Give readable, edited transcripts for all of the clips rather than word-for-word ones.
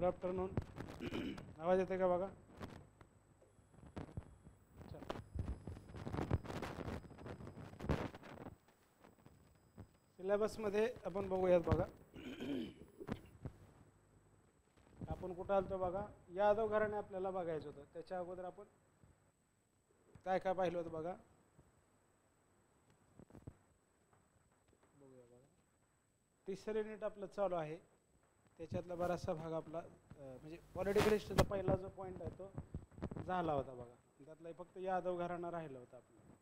Good afternoon. आवाज येते का बघा? सिलेबसमध्ये आपण बघूयात बघा. आपण कुठं आलतो बघा, यादव घराणे आपल्याला बघायचं होतं. त्याच्या अगोदर आपण काय काय पाहिलं होतं बघा. बघूया बघा. तिसरं युनिट आपलं चालू आहे. त्याच्यातला बराचसा भाग आपला म्हणजे पॉलिटिकल हिस्ट्रीचा पहिला जो पॉईंट आहे तो झाला होता बघा. त्यातला फक्त यादव घराणा राहिला होता आपला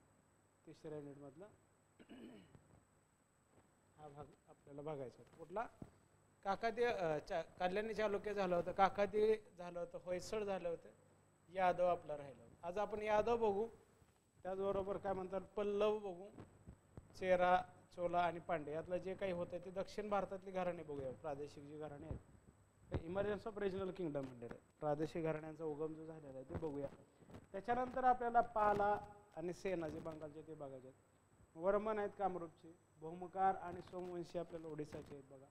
तिसऱ्या युनिटमधला. हा भाग आपल्याला बघायचा होता. कुठला? काकाती कल्याणी चालुक्य झालं होतं, काकाती झालं होतं, होयसळ झालं होतं, यादव आपला राहिलं होतं. आज आपण यादव बघू, त्याचबरोबर काय म्हणतात पल्लव बघू, चेरा, चोला आणि पांडे यातलं जे काही होतं ते दक्षिण भारतातली घराणे बघूया. प्रादेशिक जी घराणे आहेत, इमर्जन्स ऑफ रिजनल किंगडम म्हणलेलं आहे. प्रादेशिक घराण्यांचा उगम जो झालेला आहे ते बघूया. त्याच्यानंतर आपल्याला पाला आणि सेना जे बंगालचे ते बघायचे आहेत. वर्मन आहेत कामरूपचे, भौमकार आणि सोमवंशी आपल्याला ओडिसाचे आहेत बघा.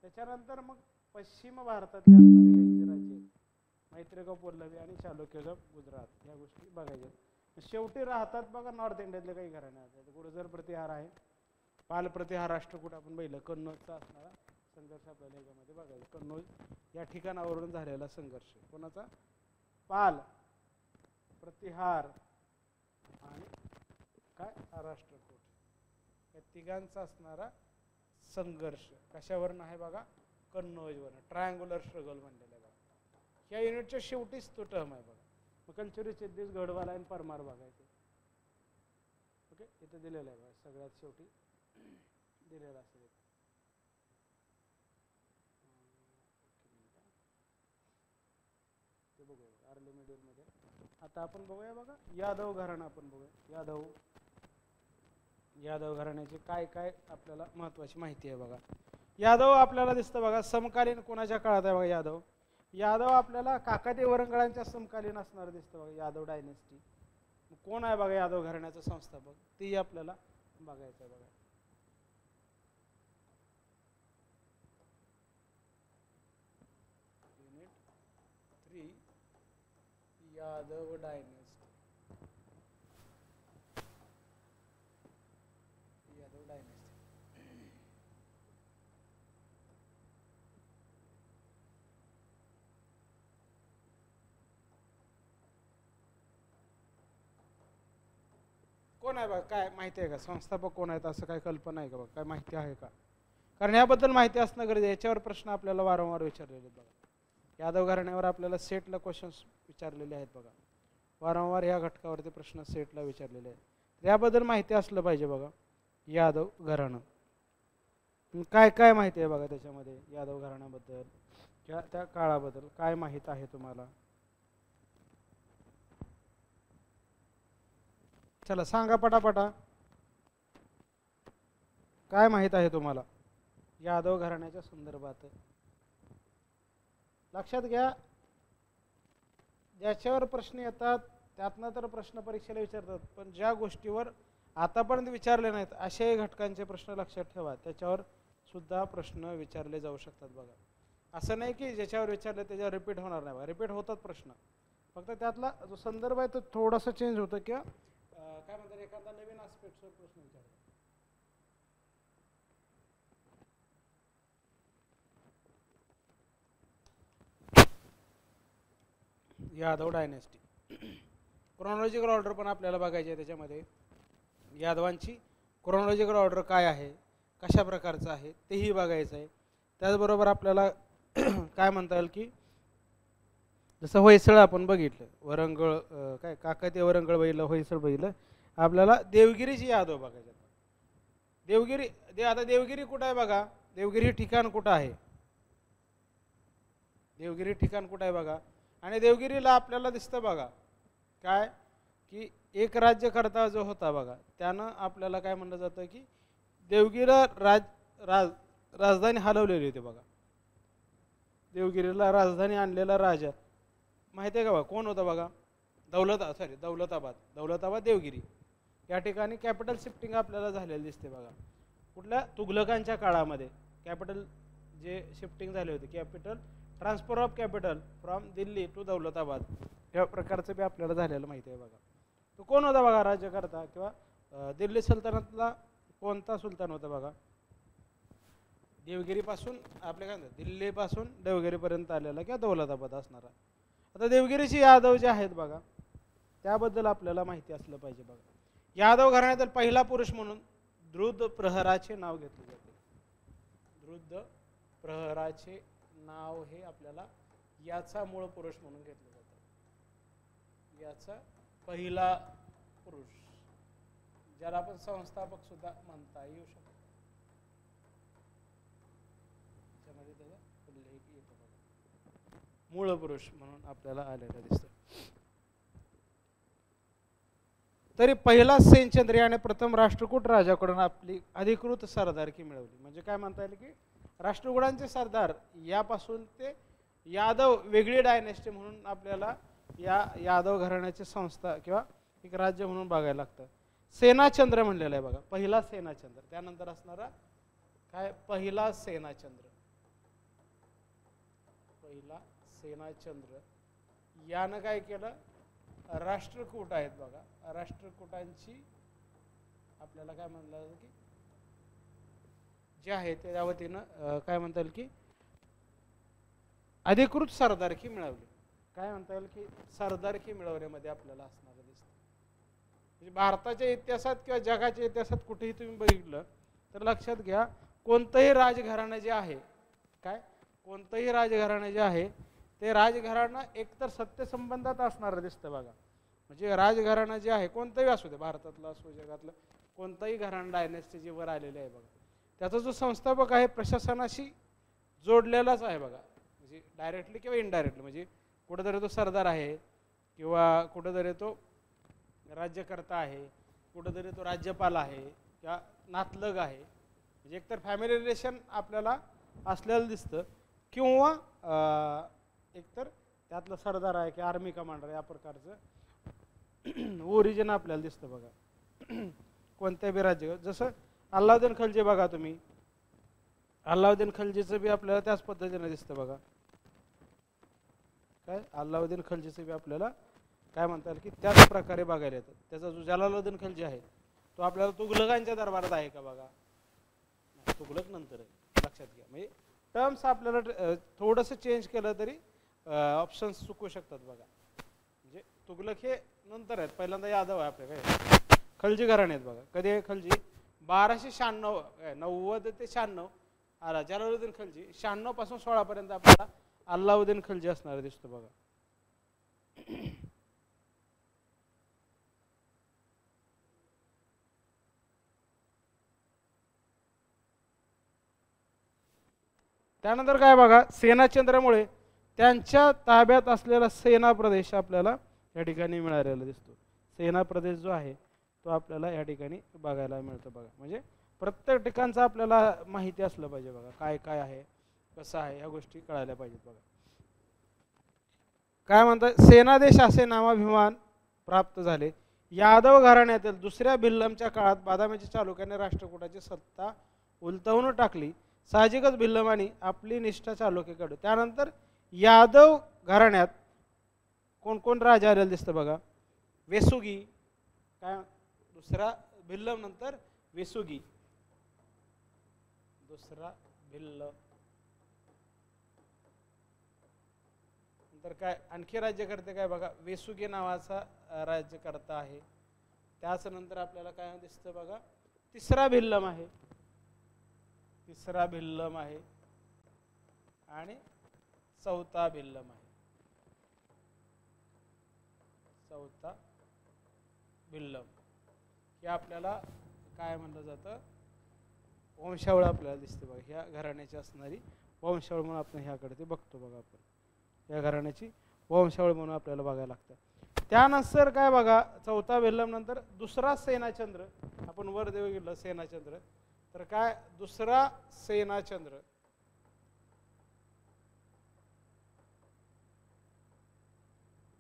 त्याच्यानंतर मग पश्चिम भारतातले असणारे काही जे राज्य आहेत, मैत्रेय पल्लवी आणि चालुक्य गुजरात, या गोष्टी बघायच्या. शेवटी राहतात बघा नॉर्थ इंडियातले काही घराणे आहेत. गुर्जर प्रतिहार आहे, पाल प्रतिहार, राष्ट्रकूट आपण पहिलं कन्नौजचा असणारा संघर्ष आपल्याला याच्यामध्ये बघायचा. कन्नौज या ठिकाणावरून झालेला संघर्ष कोणाचा? पाल, प्रतिहार आणि काय राष्ट्रकूट, या तिघांचा असणारा संघर्ष कशावरून आहे बघा? कन्नौजवरून. ट्रायंग्युलर स्ट्रगल म्हणलेलं आहे बघा. या युनिटच्या शेवटीच तो टर्म आहे बघा. मग कल्चुरी, चिद्दीस, गढवाल आणि परमार बघायचे. ओके, इथं दिलेलं आहे बघा, सगळ्यात शेवटी दिलेलं असेल. ते बघूया बघा अर्ली मिडियलमध्ये. आता आपण बघूया बघा यादव घराणा. आपण बघूया यादव घराण्याची काय काय आपल्याला महत्त्वाची माहिती आहे बघा. यादव आपल्याला दिसतं बघा समकालीन कोणाच्या काळात आहे बघा. यादव आपल्याला काकाती वरंगळांच्या समकालीन असणार दिसतं बघा. यादव डायनेस्टी कोण आहे बघा यादव घराण्याचं संस्थापक, तेही आपल्याला बघायचं आहे बघा. Unit 3 Yadav dynasty. कोण आहे बघा? काय माहिती आहे का संस्थापक कोण आहेत? असं काय कल्पना आहे का बघा? काय माहिती आहे का? कारण याबद्दल माहिती असणं गरजेचं. याच्यावर प्रश्न आपल्याला वारंवार विचारलेले आहेत बघा. यादव घराण्यावर आपल्याला सेटला क्वेश्चन्स विचारलेले आहेत बघा. वारंवार या घटकावरती प्रश्न सेटला विचारलेले आहेत. याबद्दल माहिती असलं पाहिजे बघा. यादव घराणं काय काय माहिती आहे बघा त्याच्यामध्ये, यादव घराण्याबद्दल किंवा त्या काळाबद्दल काय माहित आहे तुम्हाला? चला सांगा पटापटा, काय माहित आहे तुम्हाला यादव घराण्याच्या संदर्भात? लक्षात घ्या, ज्याच्यावर प्रश्न येतात त्यातनं तर प्रश्न परीक्षेला विचारतात, पण ज्या गोष्टीवर आतापर्यंत विचारले नाहीत अशाही घटकांचे प्रश्न लक्षात ठेवा. त्याच्यावर सुद्धा प्रश्न विचारले जाऊ शकतात बघा. असं नाही की ज्याच्यावर विचारले त्याच्यावर रिपीट होणार नाही बघा. रिपीट होतात प्रश्न, फक्त त्यातला जो संदर्भ आहे तो थोडासा चेंज होतं किंवा काय म्हणतात एखादा नवीन आस्पेक्टवर प्रश्न विचारतात. यादव डायनेस्टी क्रोनॉलॉजिकल ऑर्डर पण आपल्याला बघायची आहे. त्याच्यामध्ये यादवांची क्रोनॉलॉजिकल ऑर्डर काय आहे, कशा प्रकारचं आहे तेही बघायचं आहे. त्याचबरोबर आपल्याला काय म्हणता येईल की जसं होयसळ आपण बघितलं, वरंगळ काय काकाती वरंगळ बघितलं, होयसळ बघितलं, आपल्याला देवगिरीची यादव बघायचं. आता देवगिरी कुठं आहे बघा? देवगिरी ठिकाण कुठं आहे? देवगिरी ठिकाण कुठं आहे बघा? आणि देवगिरीला आपल्याला दिसतं बघा काय की एक राज्यकर्ता जो होता बघा, त्यानं आपल्याला काय म्हणलं जातं की देवगिरीला राजधानी हलवलेली होती बघा. देवगिरीला राजधानी आणलेला राजा माहिती आहे का बघा? कोण होता बघा? दौलताबाद देवगिरी या ठिकाणी कॅपिटल शिफ्टिंग आपल्याला झालेली दिसते बघा. कुठल्या? तुघलकांच्या काळामध्ये कॅपिटल जे शिफ्टिंग झाले होते, capital transfer of capital from Delhi to Daulatabad या प्रकारचं बी आपल्याला झालेलं माहिती आहे बघा. तो कोण होता बघा राज्यकर्ता किंवा दिल्ली सल्तनतला कोणता सुलतान होता बघा. देवगिरीपासून आपल्या काय म्हणतात दिल्लीपासून देवगिरीपर्यंत आलेला किंवा दौलताबाद असणारा. आता देवगिरीचे यादव जे आहेत बघा त्याबद्दल आपल्याला माहिती असलं पाहिजे बघा. यादव घराण्यातील पहिला पुरुष म्हणून द्रुद प्रहराचे नाव घेतले जाते. द्रुद प्रहराचे नाव हे आपल्याला याचा मूळ पुरुष म्हणून घेतलं जातं. याचा पहिला पुरुष ज्याला आपण संस्थापक सुद्धा म्हणता येऊ शकतो. त्यामध्ये त्याचा उल्लेख येतो बघा. मूळ पुरुष म्हणून आपल्याला आलेला दिसतं. तरी पहिला सेनचंद्र याने प्रथम राष्ट्रकूट राजाकडून आपली अधिकृत सरदारकी मिळवली. म्हणजे काय म्हणता येईल की राष्ट्रकुटांचे सरदार यापासून ते यादव वेगळी डायनेस्टी म्हणून आपल्याला या यादव घराण्याची संस्था किंवा एक राज्य म्हणून बघायला लागतं. सेनाचंद्र म्हणलेलं आहे बघा. पहिला सेनाचंद्र त्यानंतर असणारा काय पहिला सेनाचंद्र. पहिला सेनाचंद्र यानं काय केलं राष्ट्रकूट आहेत बघा. राष्ट्रकूटांची आपल्याला काय म्हणलं जातं की जे आहे त्या वतीनं काय म्हणता येईल की अधिकृत सरदारकी मिळवली. काय म्हणता येईल की सरदारकी मिळवण्यामध्ये आपल्याला असणारं दिसतं. म्हणजे भारताच्या इतिहासात किंवा जगाच्या इतिहासात कुठेही तुम्ही बघितलं तर लक्षात घ्या कोणतंही राजघराणं जे आहे काय कोणतंही राजघराणं जे आहे ते राजघराणं एकतर सत्यसंबंधात असणारं दिसतं बघा. म्हणजे राजघराणं जे आहे कोणतंही असू दे भारतातलं असो जगातलं कोणतंही घराणं डायनेस्टी जे वर आलेले आहे बघा त्याचा जो संस्थापक आहे प्रशासनाशी जोडलेलाच आहे बघा. म्हणजे डायरेक्टली किंवा इनडायरेक्टली म्हणजे कुठेतरी तो सरदार आहे किंवा कुठेतरी तो राज्यकर्ता आहे कुठेतरी तो राज्यपाल आहे किंवा नातलग आहे. म्हणजे एकतर फॅमिली रिलेशन आपल्याला असलेलं दिसतं किंवा एकतर त्यातलं सरदार आहे की आर्मी कमांडर या प्रकारचं ओरिजिन आपल्याला दिसतं बघा. कोणत्या बी राज्य जसं अल्लाउद्दीन खलजी बघा तुम्ही अल्लाउद्दीन खलजीचं बी आपल्याला त्याच पद्धतीने दिसतं बघा. काय अल्लाउद्दीन खलजीचं बी आपल्याला काय म्हणता येईल की त्याच प्रकारे बघायला येतं. त्याचा जो जलालुद्दीन खलजी आहे तो आपल्याला तुघलकांच्या दरबारात आहे का बघा. तुघलक नंतर आहे लक्षात घ्या. म्हणजे टर्म्स आपल्याला थोडंसं चेंज केलं तरी ऑप्शन्स चुकू शकतात बघा. म्हणजे तुघलक हे नंतर आहेत पहिल्यांदा यादव आहे आपल्या काय खलजी घराणे आहेत बघा. कधी आहे खलजी 1296 90 ते 96 आला जलालुद्दीन खलजी 96 पासून 16 पर्यंत आपल्याला अल्लाउद्दीन खलजी असणारा दिसतो बघा. त्यानंतर काय बघा सेनाचंद्रामुळे त्यांच्या ताब्यात असलेला सेना प्रदेश आपल्याला या ठिकाणी मिळालेला दिसतो. सेना प्रदेश जो आहे तो आपल्याला या ठिकाणी बघायला मिळतो बघा. म्हणजे प्रत्येक ठिकाणचं आपल्याला माहिती असलं पाहिजे बघा काय काय आहे कसं आहे ह्या गोष्टी कळायला पाहिजेत बघा. काय म्हणतात सेनादेश असे नामाभिमान प्राप्त झाले. यादव घराण्यातील दुसऱ्या भिल्लमच्या काळात बादामीच्या चालुक्याने राष्ट्रकूटाची सत्ता उलटवून टाकली. साहजिकच भिल्लमांनी आपली निष्ठा चालुक्याकडे. त्यानंतर यादव घराण्यात कोण कोण राजा आलेलं दिसतं बघा. वेसुगी काय दुसरा भिल्लम नंतर वेसुगी दुसरा भिल्लम नंतर काय आणखी राज्यकर्ते काय बघा वेसुगी नावाचा राज्यकर्ता आहे. त्याच नंतर आपल्याला काय दिसतं बघा तिसरा भिल्लम आहे. तिसरा भिल्लम आहे आणि चौथा भिल्लम आहे. चौथा भिल्लम हे आपल्याला काय म्हणलं जातं वंशावळ आपल्याला दिसते बघा. ह्या घराण्याची असणारी वंशावळ म्हणून आपण ह्याकडे ते बघतो बघा. आपण या घराण्याची वंशावळ म्हणून आपल्याला बघायला लागतं. त्यानंतर काय बघा चौथा भिल्लम नंतर दुसरा सेनाचंद्र आपण वर देऊ गेलं सेनाचंद्र तर काय दुसरा सेनाचंद्र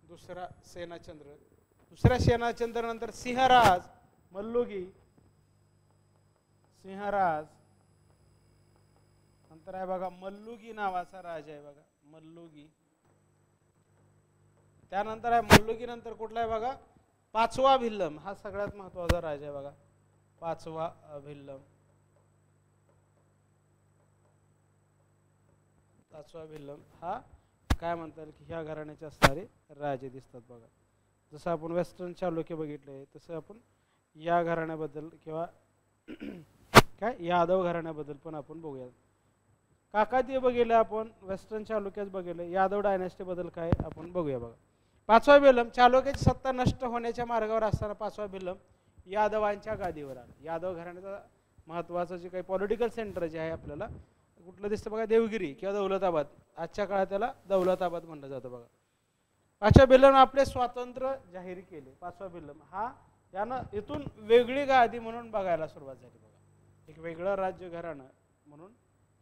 दुसरा सेनाचंद्र दुसऱ्या सेनाचंद्र नंतर सिंहराज मल्लुगी सिंहराज नंतर आहे बघा मल्लुगी नावाचा राजा आहे बघा मल्लुगी. त्यानंतर आहे मल्लुगी नंतर कुठला आहे बघा, पाचवा भिल्लम. हा सगळ्यात महत्वाचा राजा आहे बघा, पाचवा भिल्लम. पाचवा भिल्लम हा काय म्हणतात की ह्या घराण्याचे असणारे राजे दिसतात बघा. जसं आपण वेस्टर्न चालुक्य बघितले तसं आपण या घराण्याबद्दल किंवा काय यादव घराण्याबद्दल पण आपण बघूया. काकातीय बघितलं आपण, वेस्टर्न चालुक्याच बघितलं, यादव डायनेस्टी बद्दल काय आपण बघूया बघा. पाचवा भिल्लम, चालुक्याची सत्ता नष्ट होण्याच्या मार्गावर असताना पाचवा भिल्लम यादवांच्या गादीवर आला. यादव घराण्याचा महत्वाचं जे काही पॉलिटिकल सेंटर जे आहे आपल्याला कुठलं दिसतं बघा, देवगिरी किंवा दौलताबाद. आजच्या काळात त्याला दौलताबाद म्हणलं जातं बघा. पाचवा भिल्लम आपले स्वातंत्र्य जाहीर केले. पाचवा भिल्लम हा यानं इथून वेगळी गादी म्हणून बघायला सुरुवात झाली बघा. एक वेगळं राज्य घराणं म्हणून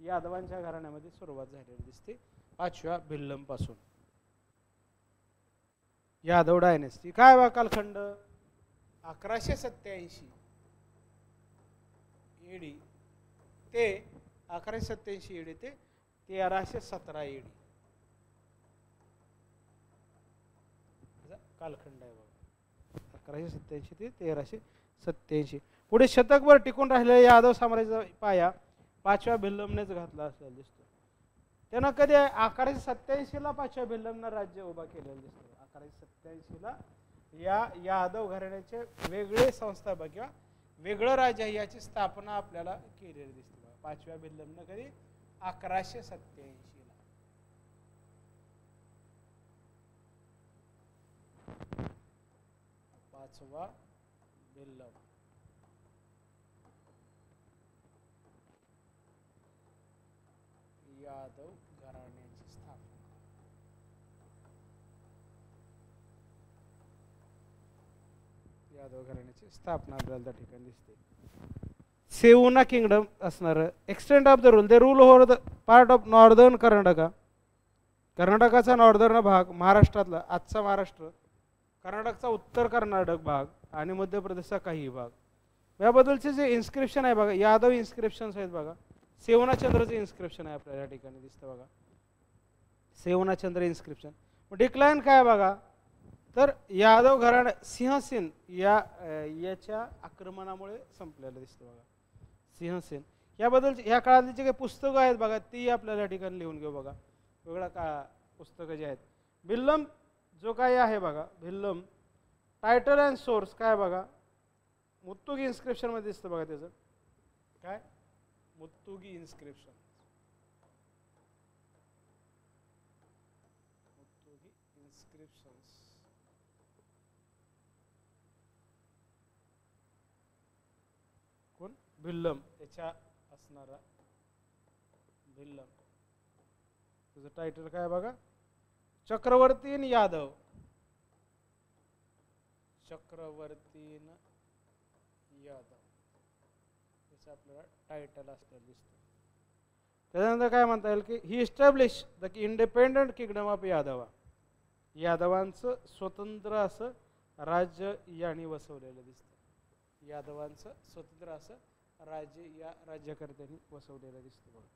यादवांच्या घराण्यामध्ये सुरुवात झालेली दिसते पाचव्या भिल्लम पासून. यादव डायनेस्टी काय बघा कालखंड 1187 एडी ते 1187 एडी ते 1317 एडी कालखंड आहे बघा. 1187 ते 1387. पुढे शतकभर टिकून राहिलेल्या यादव साम्राज्याचा पाया पाचव्या भिल्लमनेच घातला असलेला दिसतो. त्यानं कधी 1187 पाचव्या भिल्लमनं राज्य उभा केलेलं दिसतं. 1187 या यादव घराण्याचे वेगळे संस्थापक किंवा वेगळं राज्य याची स्थापना आपल्याला केलेली दिसते बघा. पाचव्या भिल्लमनं कधी 1187. पाचवा भिल्लम यादव घराण्याची स्थापना. यादव घराण्याची स्थापना आपल्याला त्या ठिकाणी दिसते. सेवुना किंगडम असणार. Extend of the rule, they rule over the part of northern Karnataka. कर्नाटकाचा नॉर्दर्न भाग, महाराष्ट्रातला आजचा महाराष्ट्र, कर्नाटकचा उत्तर कर्नाटक भाग आणि मध्य प्रदेशचा काही भाग. याबद्दलचे जे इन्स्क्रिप्शन आहे बघा, यादव इन्स्क्रिप्शन्स आहेत बघा. सेवनाचंद्रचं इन्स्क्रिप्शन आहे आपल्याला या ठिकाणी दिसतं बघा, सेवनाचंद्र इन्स्क्रिप्शन. डिक्लाइन काय बघा, तर यादव घराणा सिंहसेन याच्या आक्रमणामुळे संपलेलं दिसतं बघा. सिंहसेन याबद्दल ह्या काळातली जे काही पुस्तकं आहेत बघा ती आपल्याला या ठिकाणी लिहून घेऊ बघा. वेगळ्या का पुस्तकं जे आहेत. भिल्लम जो काही आहे बघा, भिल्लम टायटल अँड सोर्स काय बघा, मुत्तुगी इन्स्क्रिप्शन मध्ये दिसतं बघा. त्याचं काय मुत्तुगी इन्स्क्रिप्शन, मुत्तुगी इन्स्क्रिप्शन्स. कोण भिल्लम याच्या असणारा भिल्लम. तुझं टायटल काय बघा, चक्रवर्तीन यादव. चक्रवर्तीन यादव याचं आपल्याला टायटल असलेलं दिसतं. त्याच्यानंतर काय म्हणता येईल की he establish the independent kingdom of Yadava. यादवांचं स्वतंत्र असं राज्य यांनी वसवलेलं दिसतं. यादवांचं स्वतंत्र असं राज्य या राज्यकर्त्यांनी वसवलेलं दिसतं बघा.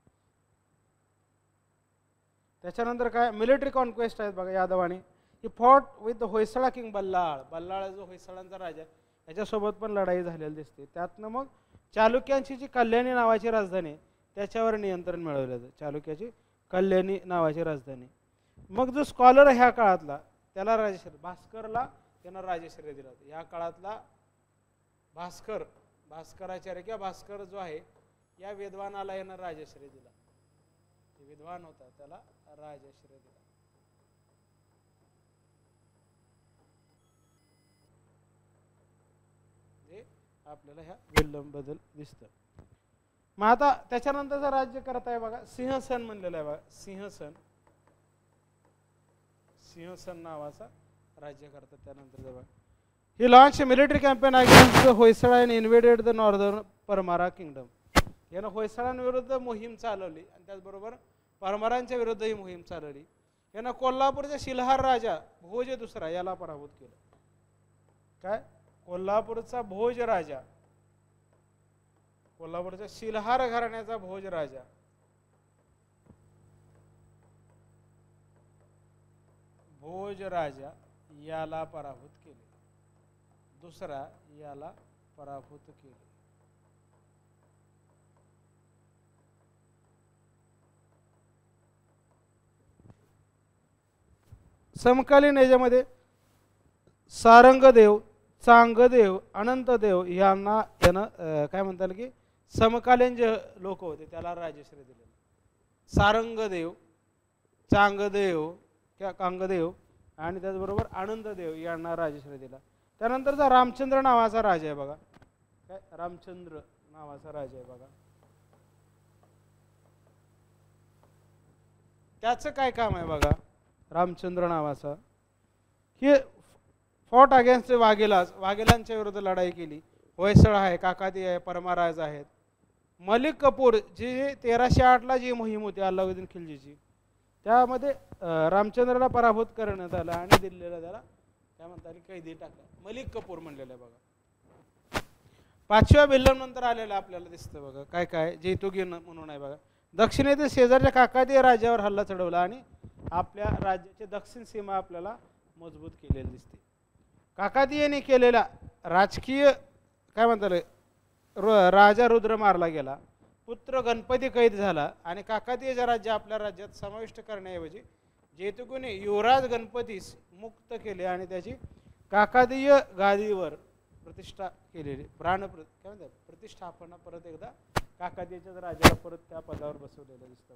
त्याच्यानंतर काय मिलिटरी कॉन्क्वेस्ट आहेत बघा यादवानी. He fought with the Hoysala king Ballala. Ballala जो होयसळांचा राजा याच्यासोबत पण लढाई झालेली दिसते. त्यातनं मग चालुक्यांची जी कल्याणी नावाची राजधानी त्याच्यावर नियंत्रण मिळवलं. चालुक्याची कल्याणी नावाची राजधानी. मग जो स्कॉलर ह्या काळातला त्याला राजश्री, भास्करला त्यानं राजश्री दिला. ह्या काळातला भास्कराचार्य किंवा भास्कर जो आहे या विद्वानाला यानं राजश्री दिला. विद्वान होता त्याला राजश्री दिला. जे आपल्याला ह्या भिल्लम बद्दल दिसतं. मग आता त्याच्यानंतरचं राज्य करत आहे बघा सिंहसन म्हणलेलं आहे बघा. सिंहसन नावाचा राज्य करतात. त्यानंतर बघा he launch military campaign against the Hoysala and invaded the northern Paramara kingdom. यानं होयसळांविरुद्ध मोहीम चालवली आणि त्याचबरोबर परमारांच्या विरुद्ध ही मोहीम चालवली. यानं कोल्हापूरचा शिल्हार राजा भोज दुसरा याला पराभूत केलं. काय कोल्हापूरचा भोज राजा, कोल्हापूरच्या शिल्हार घराण्याचा भोज राजा भोज राजा याला पराभूत केले. दुसरा याला पराभूत केले. समकालीन याच्यामध्ये सारंगदेव, चांगदेव, अनंतदेव यांना त्यानं काय म्हणतात की समकालीन जे लोक होते त्याला राजश्री दिले. सारंगदेव, चांगदेव किंवा कांगदेव आणि त्याचबरोबर आनंददेव यांना राजश्री दिला. त्यानंतरचा रामचंद्र नावाचा राजा आहे बघा. काय रामचंद्र नावाचा राजा आहे बघा. त्याचं काय काम आहे बघा. रामचंद्र नावाचा हे फॉट अगेन्स्ट वाघेलांच्या विरुद्ध लढाई केली. होयसळ आहे, काकाती आहे, परमाराज आहेत. मलिक कपूर जी 1308ला जी मोहीम होती अल्लाउद्दीन खिलजीची त्यामध्ये रामचंद्राला पराभूत करण्यात आला आणि दिल्लीला त्याला काय म्हणतात कैदी टाकला. मलिक कपूर म्हणलेलं आहे बघा. 5व्या भिल्लम नंतर आलेलं आपल्याला दिसतं बघा. काय काय जैतुगी म्हणून आहे बघा. दक्षिणेतील शेजारच्या काकाती राज्यावर हल्ला चढवला आणि आपल्या राज्याची दक्षिण सीमा आपल्याला मजबूत केलेली दिसते. काकातीयाने केलेला राजकीय काय म्हणतात राजा रुद्र मारला गेला. पुत्र गणपती कैद झाला आणि काकातीयाचे राज्य आपल्या राज्यात समाविष्ट करण्याऐवजी जैतुकीने युवराज गणपतीस मुक्त केले आणि त्याची काकातीय गादीवर प्रतिष्ठा केलेली काय म्हणतात प्रतिष्ठापना परत एकदा काकातीयाच्याच राजाला परत त्या पदावर बसवलेलं दिसतं.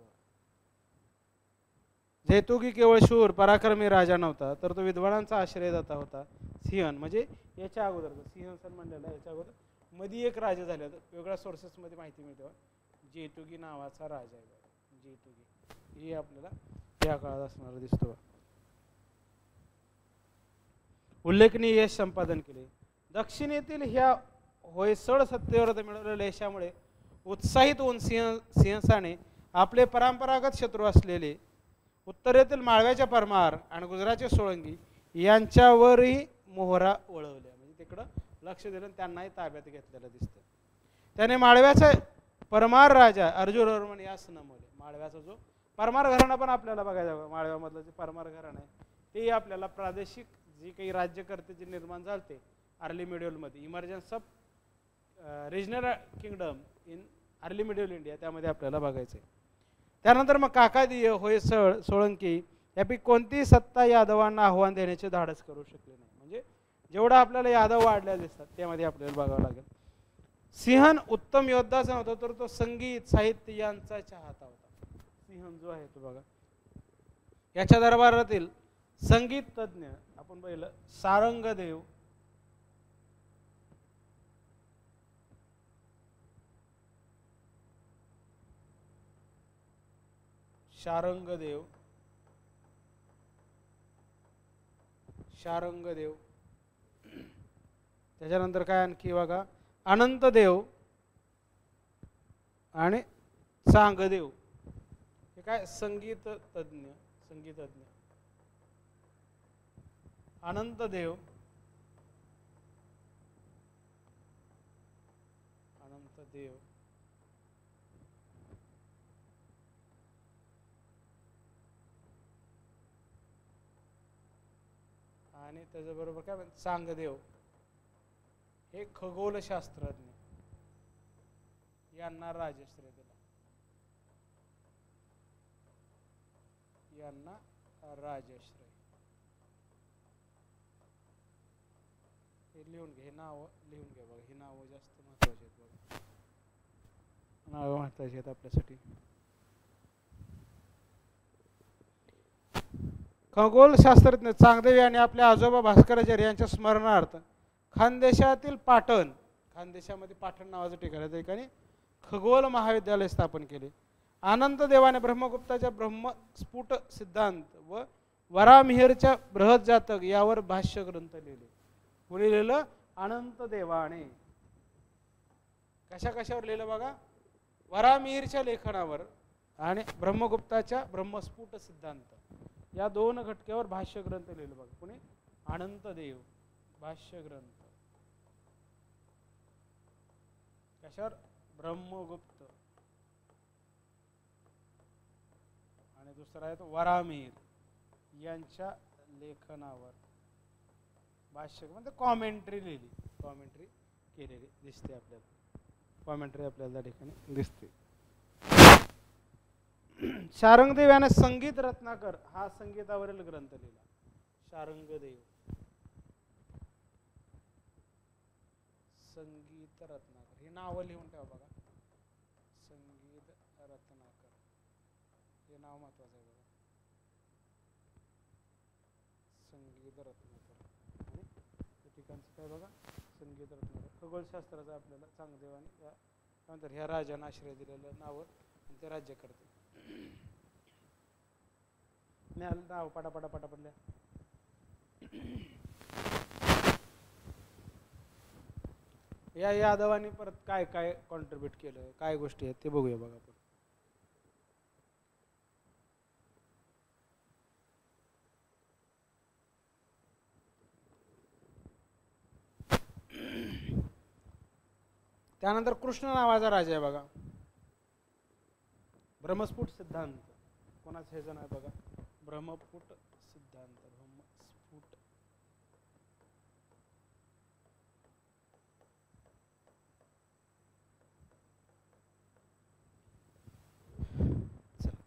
जैतुकी केवळ शूर पराक्रमी राजा नव्हता तर तो विद्वानांचा आश्रयदाता होता. सिंहन म्हणजे याच्या अगोदर सिंहसन म्हणलेला याच्या अगोदर मध्ये एक राजा झाले वेगळ्या सोर्सेसमध्ये माहिती मिळते. जैतुकी नावाचा राजा आहे. जैतुकी हे आपल्याला या काळात असणारा दिसतो. उल्लेखनीय यश संपादन केले. दक्षिणेतील ह्या होयसळ सत्तेवर मिळवलेल्या यशामुळे उत्साहित होऊन सिंहसाने आपले परंपरागत शत्रू असलेले उत्तरेतील माळव्याच्या परमार आणि गुजरातचे सोळंकी यांच्यावरही मोहरा वळवल्या. म्हणजे तिकडं लक्ष दिलं त्यांनाही ताब्यात घेतलेलं दिसतं. त्याने माळव्याचा परमार राजा अर्जुनवर्मन यास नमवले. माळव्याचा जो परमार घराणा पण आपल्याला बघायचं. माळव्यामधलं जे परमार घराणं आहे तेही आपल्याला प्रादेशिक जी काही राज्यकर्ते जे निर्माण झाले अर्ली मिडिवलमध्ये emergence of regional kingdom in early medieval India त्यामध्ये आपल्याला बघायचं आहे. त्यानंतर मग काकादीय होयसळ सोळंकी यापैकी कोणतीही सत्ता यादवांना आव्हान देण्याचे धाडस करू शकले नाही. म्हणजे जेवढा आपल्याला यादव वाढल्या दिसतात त्यामध्ये आपल्याला बघावं लागेल. सिंहन उत्तम योद्धाच नव्हता तर तो संगीत साहित्य यांचा चाहता होता. सिंहन जो आहे तो बघा याच्या दरबारातील संगीत तज्ञ आपण पाहिलं सारंगदेव, शारंगदेव, त्याच्यानंतर काय आणखी बघा अनंतदेव आणि चांगदेव हे काय संगीत तज्ञ. अनंतदेव आणि त्याच्याबरोबर काय म्हणतात चांगदेव हे खगोलशास्त्रज्ञ यांना राजश्री दिला. हे लिहून घे. हे नाव लिहून घे बघा. ही नावं जास्त महत्वाची आहेत बघा. नावं महत्वाची आहेत आपल्यासाठी. खगोलशास्त्रज्ञ चांगदेव यांनी आपल्या आजोबा भास्कराचार्य यांच्या स्मरणार्थ खानदेशातील खानदेशामध्ये पाटण नावाचं ठिकाण आहे त्या ठिकाणी खगोल महाविद्यालय स्थापन केले. अनंतदेवाने ब्रह्मगुप्ताच्या ब्रह्मस्फुट सिद्धांत व वरामिहिरच्या बृहत जातक यावर भाष्य ग्रंथ लिहिले. कोणी लिहिलं? अनंतदेवाने. कशावर लिहिलं बघा? वरामिहिरच्या लेखनावर आणि ब्रह्मगुप्ताच्या ब्रह्मस्फुट सिद्धांत या दोन घटकावर भाष्य ग्रंथ लिहिलं बघा. कोणी? अनंतदेव. भाष्य ग्रंथ कशावर? ब्रह्मगुप्त. आणि दुसरा आहे तो वरामिहिर यांच्या लेखनावर भाष्य म्हणजे कॉमेंट्री लिहिली, कॉमेंट्री केलेली दिसते आपल्याला, कॉमेंट्री आपल्याला त्या ठिकाणी दिसते. शारंगदेव याने संगीत रत्नाकर हा संगीतावरील ग्रंथ लिहिला. शारंगदेव संगीत रत्नाकर, हे नाव लिहून ठेवा बघा. संगीत रत्नाकर हे नाव महत्वाचं आहे बघा. संगीत रत्नाकर आणि त्या ठिकाणचं काय बघा, संगीत रत्नाकर. खगोलशास्त्राचा आपल्याला चांगदेवाने नंतर ह्या राजाने आश्रय दिलेलं नाव आणि ते राज्य करते. नाव पटापटा पटापटल्या. या यादवांनी परत काय काय कॉन्ट्रीब्यूट केलं, काय गोष्टी आहेत ते बघूया बघा आपण. त्यानंतर कृष्ण नावाचा राजा आहे बघा. ब्रह्मस्फुट सिद्धांत कोणाचं हे जण आहे बघा. ब्रह्मस्फुट सिद्धांत, ब्रह्मस्फुट.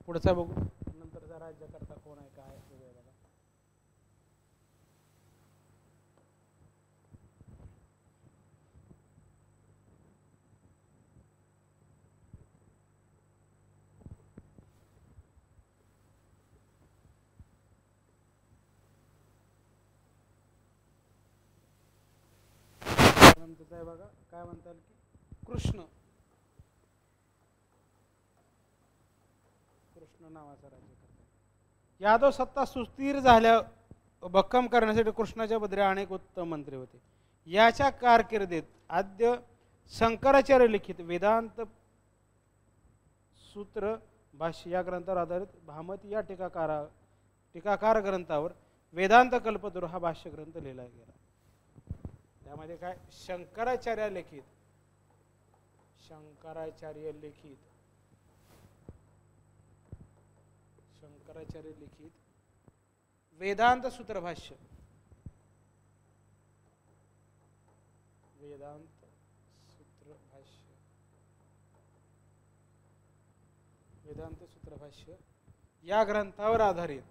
पुढचा बघू, नंतरचा राज्यकर्ता कोण आहे काय बघूया बघा. नंतरचा आहे बघा काय म्हणतात की कृष्ण, कृष्ण नावाचा राज्यकर्ता. यादव सत्ता सुस्थिर झाल्या भक्कम करण्यासाठी कृष्णाच्या बद्रे अनेक उत्तम मंत्री होते. याच्या कारकिर्दीत आद्य शंकराचार्य लिखित वेदांत सूत्र भाष्य या ग्रंथावर आधारित भामती या टीकाकार ग्रंथावर वेदांत कल्पतरू हा भाष्य ग्रंथ लिहिला गेला. त्यामध्ये काय शंकराचार्य लिखित, शंकराचार्य लिखित, शंकराचार्य लिखित वेदांत सूत्र भाष्य, वेदांत सूत्र भाष्य, वेदांत सूत्र भाष्य या ग्रंथावर आधारित,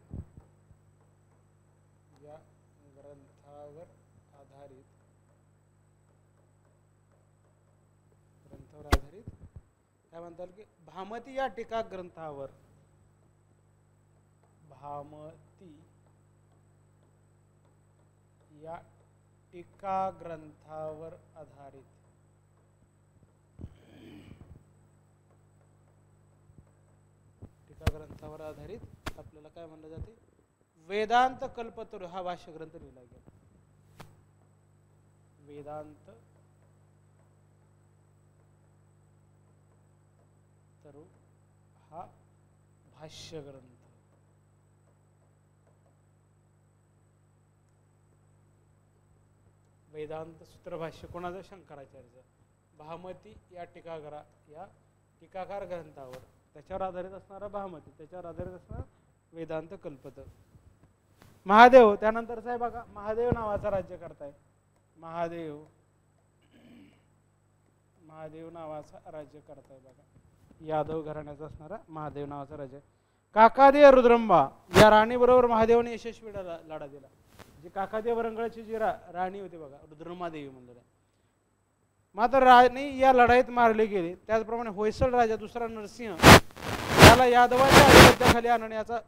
या ग्रंथावर आधारित, ग्रंथावर आधारित काय म्हणतात की भामती या टीका ग्रंथावर, भामती या टीका ग्रंथावर आधारित, टीका ग्रंथावर आधारित आपल्याला काय म्हणलं जाते वेदांत कल्पतरू हा भाष्य ग्रंथ लिहिला गेला. वेदांत तरू हा भाष्य ग्रंथ. वेदांत सूत्र भाष्य कोणाचं, शंकराचार्य. भामती या टीकाकार ग्रंथावर त्याच्यावर आधारित असणारा भामती, त्याच्यावर आधारित असणारा वेदांत कल्पत. महादेव त्यानंतरचा आहे बघा, महादेव नावाचा राज्यकर्ता आहे. महादेव, महादेव नावाचा राज्यकर्ता आहे बघा. यादव घराण्याचा असणारा महादेव नावाचा राजा. काकादेव रुद्रंबा या राणी बरोबर महादेवाने यशस्वी लढा दिला. जी काकादेव वरंगळची जी राणी होती बघा, रुद्रमादेवी म्हणलेला. मात्र राणी या लढाईत मारली गेली. त्याचप्रमाणे होयसळ राजा दुसरा नरसिंह याला यादवाच्या आधिपत्याखाली आणण्याचा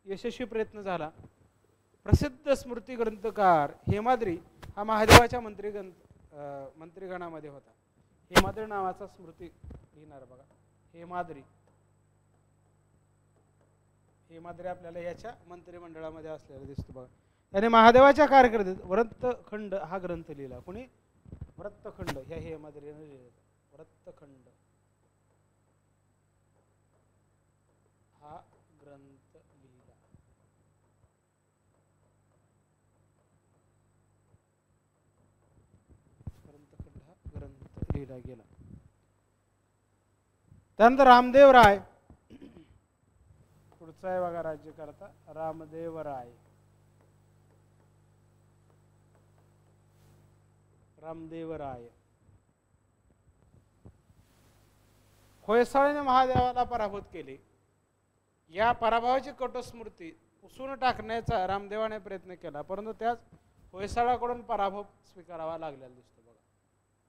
यशस्वी प्रयत्न झाला. प्रसिद्ध स्मृती ग्रंथकार हेमाद्री हा महादेवाच्या मंत्रीगणामध्ये होता. हेमाद्री नावाचा स्मृती लिहिणार बघा, हेमाद्री. हेमाद्री आपल्याला याच्या मंत्रिमंडळामध्ये असलेला दिसतो बघा. त्याने महादेवाच्या कारकिर्दीत व्रतखंड हा ग्रंथ लिहिला. कोणी, व्रतखंड ह्या हेमाद्रीने लिहिला. व्रतखंड हा ग्रंथ लिहिला. ग्रंथखंड हा ग्रंथ लिहिला गेला. त्यानंतर रामदेव राय पुढचा आहे बघा राज्यकर्ता, रामदेव राय. रामदेवराय. होयसाळाने महादेवाला पराभूत केले. या पराभवाची कटोस्मृती पुसून टाकण्याचा रामदेवाने प्रयत्न केला, परंतु त्याच होयसाळाकडून पराभव स्वीकारावा लागलेला दिसतो बघा.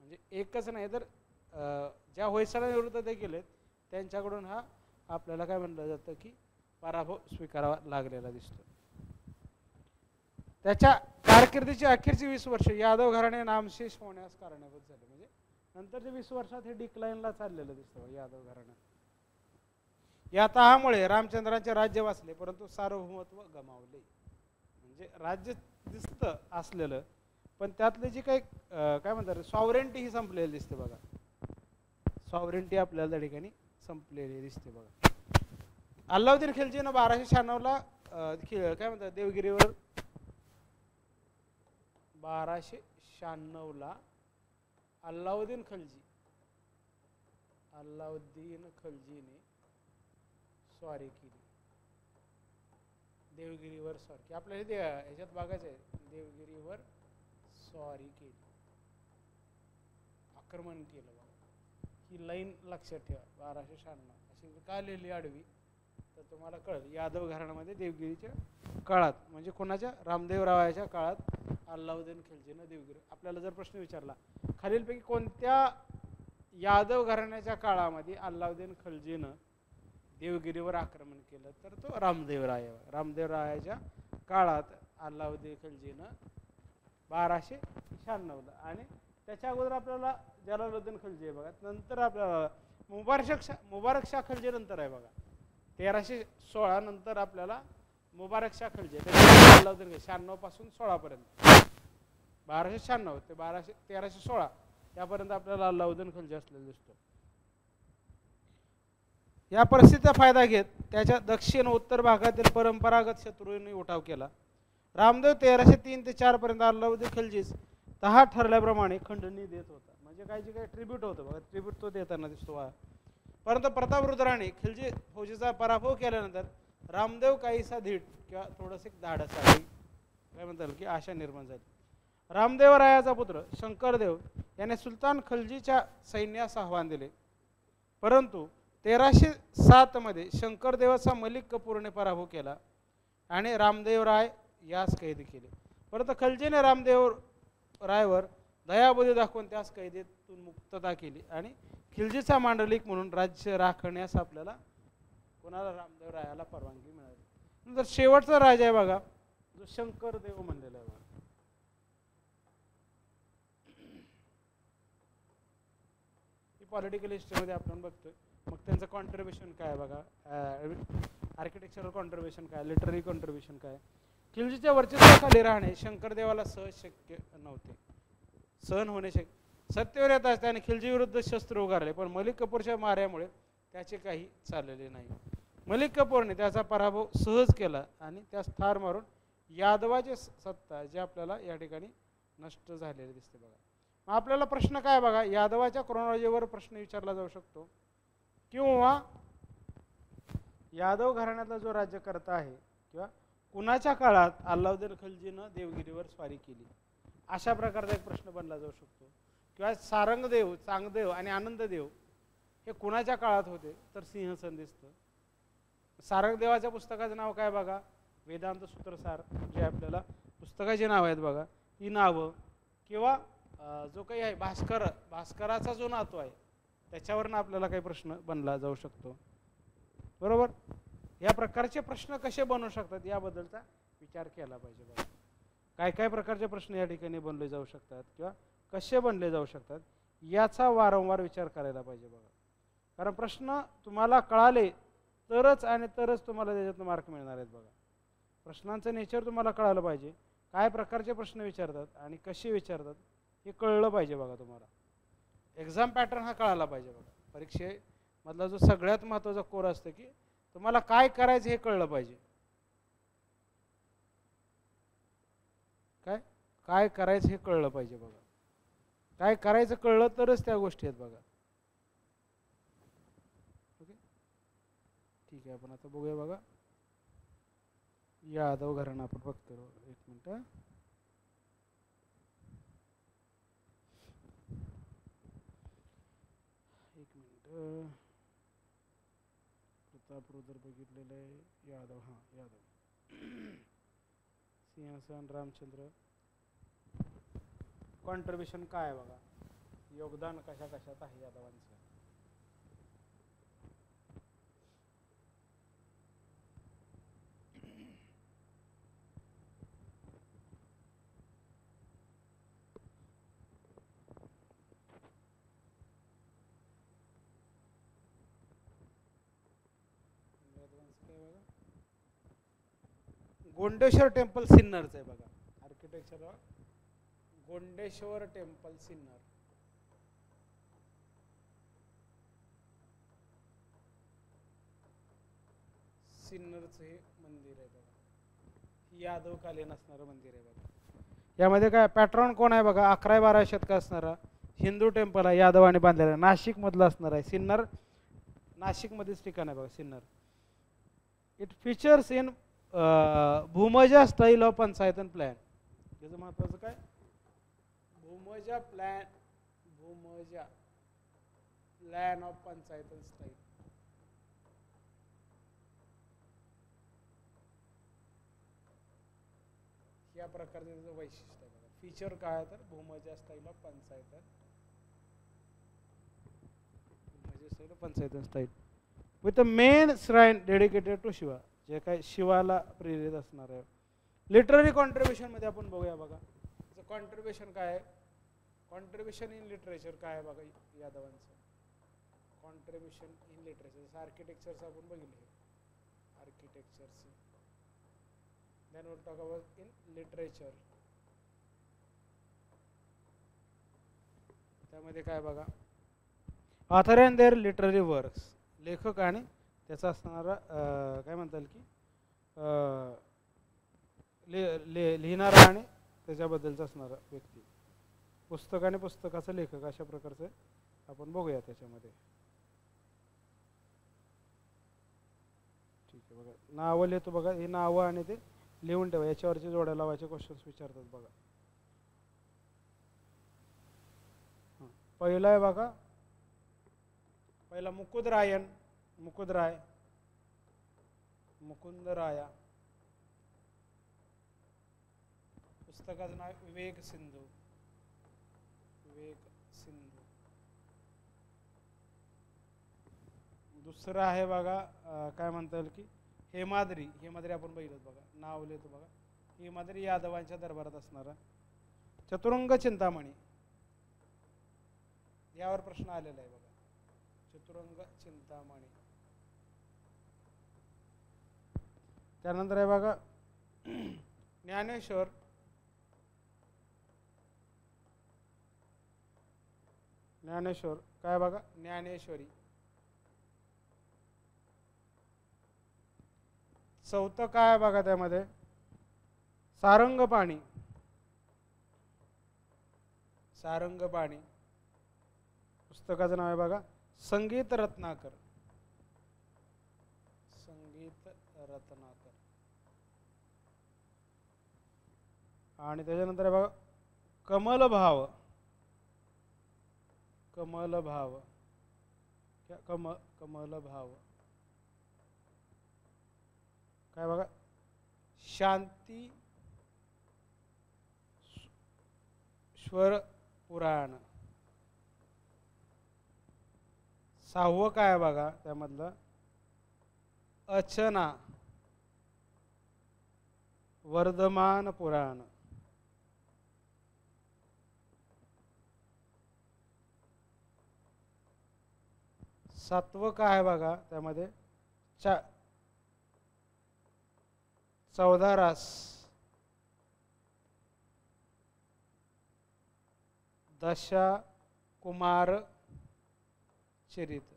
म्हणजे एकच नाही तर ज्या होयसाळाविरुद्ध ते केलेत त्यांच्याकडून हा आपल्याला काय म्हणलं जातं की पराभव स्वीकारावा लागलेला दिसतो. त्याच्या कारकिर्दीची अखेरची 20 वर्ष यादव घराणे नामशेष होण्यास कारणीभूत झाले. म्हणजे नंतरच्या 20 वर्षात हे डिक्लाइनला चाललेलं दिसतं यादव घराणं. या तहामुळे रामचंद्रांचे राज्य वाचले, परंतु सार्वभौमत्व गमावले. म्हणजे राज्य दिसतं असलेलं पण त्यातले जी काही काय म्हणतात सॉव्हरेंटी ही संपलेली दिसते बघा. सॉव्हरेंटी आपल्याला त्या ठिकाणी संपलेली दिसते बघा. अल्लाउद्दीन खिलजीनं 1296ला काय म्हणतात देवगिरीवर 1296ला अल्लाउद्दीन खिलजीने स्वारी केली देवगिरीवर. स्वारी आपल्याला ह्याच्यात बघायचं आहे. देवगिरीवर स्वारी केली, आक्रमण केलं बघा. ही लाईन लक्षात ठेवा. 1296 अशी का लिहिली आडवी तर तुम्हाला कळलं. यादव घराण्यामध्ये देवगिरीच्या काळात म्हणजे कोणाच्या रामदेवरावाच्या काळात अल्लाउद्दीन खिलजीनं देवगिरी. आपल्याला जर प्रश्न विचारला खालीलपैकी कोणत्या यादव घराण्याच्या काळामध्ये अल्लाउद्दीन खिलजीनं देवगिरीवर आक्रमण केलं तर तो रामदेवरायाच्या काळात अल्लाउद्दीन खिलजीनं 1296ला. आणि त्याच्या अगोदर आपल्याला जलालुद्दीन खिलजी आहे बघा. नंतर आपल्याला मुबारक शाह खिलजी नंतर आहे बघा. 1316 नंतर आपल्याला मुबारक शाह खिलजी अल्लाउद्दीन 96 पासून 16 पर्यंत 1296 ते 1316 यापर्यंत आपल्याला अल्लाउद्दीन खिलजी असलेला दिसतो. या परिस्थितीचा फायदा घेत त्याच्या दक्षिण उत्तर भागातील परंपरागत शत्रूंनी उठाव केला. रामदेव 1303 ते 4 पर्यंत अल्लाउद्दीन खिलजीस तहा ठरल्याप्रमाणे खंडणी देत होता. म्हणजे काय जे काही ट्रिब्यूट होतं बघा, ट्रिब्यूट तो देताना दिसतो. परंतु प्रतापरुद्राने खिलजी फौजेचा पराभव केल्यानंतर रामदेव काहीसा धीट किंवा थोडंसं धाडसाची काय म्हणतात की आशा निर्माण झाली. रामदेवरायाचा पुत्र शंकरदेव याने सुलतान खिलजीच्या सैन्यास आव्हान दिले, परंतु 1307 मध्ये शंकरदेवाचा मलिक कपूरने पराभव केला आणि रामदेवराय यास कैद केले. परंतु खिलजीने रामदेवरायवर दयाबुद्धी दाखवून त्यास कैदेतून मुक्तता केली आणि खिलजीचा मांडलिक म्हणून राज्य राखण्यास आपल्याला कोणाला रामदेवरायाला परवानगी मिळाली. नंतर शेवटचा राजा आहे बघा जो शंकरदेव म्हणलेला आहे बघा. ही पॉलिटिकल हिस्ट्रीमध्ये आपण बघतोय. मग त्यांचं कॉन्ट्रीब्युशन काय बघा, आर्किटेक्चरल कॉन्ट्रीब्युशन काय, लिटररी कॉन्ट्रीब्युशन काय. खिलजीच्या वर्चस्वाखाली राहणे शंकरदेवाला सहज शक्य नव्हते, सहन होणे शक्य. सत्तेवर येताच त्याने खिलजी विरुद्ध शस्त्र उगारले, पण मलिक कपूरच्या माऱ्यामुळे त्याचे काही चाललेले नाही. मलिक कपूरने त्याचा पराभव सहज केला आणि त्यास ठार मारून यादवाची सत्ता जे आपल्याला या ठिकाणी नष्ट झालेले दिसते बघा. मग आपल्याला प्रश्न काय बघा, यादवाच्या क्रोनॉलॉजीवर प्रश्न विचारला जाऊ शकतो किंवा यादव घराण्यातला जो राज्यकर्ता आहे किंवा कुणाच्या काळात अल्लाउद्दीन खिलजीनं देवगिरीवर स्वारी केली अशा प्रकारचा एक प्रश्न बनला जाऊ शकतो. किंवा सारंगदेव, चांगदेव आणि आनंददेव हे कुणाच्या काळात होते तर सिंहसन दिसतं. सारंगदेवाच्या पुस्तकाचं नाव काय बघा, वेदांत सूत्रसार जे आपल्याला पुस्तकाची नाव आहेत बघा, ही नावं किंवा जो काही आहे भास्कराचा जो नातू आहे त्याच्यावरनं आपल्याला काही प्रश्न बनला जाऊ शकतो. बरोबर. या प्रकारचे प्रश्न कसे बनवू शकतात याबद्दलचा विचार केला पाहिजे बघा. काय काय प्रकारचे प्रश्न या ठिकाणी बनले जाऊ शकतात किंवा कसे बनले जाऊ शकतात याचा वारंवार विचार करायला पाहिजे बघा. कारण प्रश्न तुम्हाला कळाले तरच आणि तरच तुम्हाला त्याच्यातून मार्क मिळणार आहेत बघा. प्रश्नांचं नेचर तुम्हाला कळालं पाहिजे, काय प्रकारचे प्रश्न विचारतात आणि कसे विचारतात हे कळलं पाहिजे बघा. तुम्हाला एक्झाम पॅटर्न हा कळाला पाहिजे बघा. परीक्षेमधला जो सगळ्यात महत्त्वाचा कोर असतं की तुम्हाला काय करायचं हे कळलं पाहिजे. काय करायचं हे कळलं पाहिजे बघा. काय करायचं कळलं तरच त्या गोष्टी आहेत बघा. ओके, ठीक आहे. आपण आता बघूया बघा यादव घराणं आपण बघतो. एक मिनिट. एक मिनिट, प्रताप रुद्र बघितलेलं आहे, यादव, हां यादव, सिंहासन रामचंद्र. कॉन्ट्रीब्युशन काय आहे बघा, योगदान कशा कशात आहे यादवांचं. गोंडेश्वर टेम्पल सिन्नरचं आहे बघा, आर्किटेक्चर गोंडेश्वर टेम्पल सिन्नर. सिन्नरचं हे मंदिर आहे बघा, यादवकालीन असणारं मंदिर आहे बघा. यामध्ये काय पॅट्रॉन कोण आहे बघा, 11-12 शतक असणारा हिंदू टेम्पल आहे, यादवाने बांधलेला, नाशिक मधलं असणार आहे. सिन्नर नाशिकमध्येच ठिकाण आहे बघा Sinnar. It features in Bhumija style of panchayatana plan. त्याचं महत्वाचं काय, Bhumija plan of panchayatana style. या प्रकारचं त्याचं वैशिष्ट्य आहे बघा. फीचर काय आहे तर Bhumija style of panchayatana style with a main shrine dedicated to Shiva, जे काय शिवाला प्रेरित असणार आहे. लिटररी कॉन्ट्रीब्युशन मध्ये आपण बघूया बघा, त्याचं कॉन्ट्रीब्युशन काय आहे, कॉन्ट्रीब्युशन इन लिटरेचर काय आहे बघा यादवांचं. कॉन्ट्रीब्युशन इन लिटरेचर जसं आर्किटेक्चरचं आपण बघितलं, आर्किटेक्चरचं. Then we'll talk about in literature. त्यामध्ये काय बघा, author and their literary works, लेखक आणि त्याचा असणारा काय म्हणता येईल की लिहिणारा आणि त्याच्याबद्दलचा असणारा व्यक्ती, पुस्तक आणि पुस्तकाचं लेखक, अशा प्रकारचं आपण बघूया त्याच्यामध्ये. ठीक आहे बघा, नावं लिहितो बघा, ही नावं आणि ते लिहून ठेवा, याच्यावरचे जोड्या लावायचे क्वेश्चन्स विचारतात बघा. पहिला आहे बघा, पहिला मुकुंदराय, पुस्तकाचं नाव विवेक सिंधू. दुसरं आहे बघा काय म्हणता येईल की हेमाद्री आपण बघितलं बघा, नाव लिहितो बघा, हेमाद्री यादवांच्या दरबारात असणारा. चतुरंग चिंतामणी, यावर प्रश्न आलेला आहे बघा, चतुरंग चिंतामणी. त्यानंतर आहे बघा ज्ञानेश्वर, काय बघा ज्ञानेश्वरी. चौथं काय बघा त्यामध्ये सारंगपाणी, पुस्तकाचं नाव आहे बघा संगीत रत्नाकर. आणि त्याच्यानंतर आहे बघा कमल भाव, काय बघा शांती स्वर पुराण. सहावं काय बघा त्यामधलं अचना वर्धमान पुराण. सातवं काय बघा त्यामध्ये चौदारास दशकुमार चरित.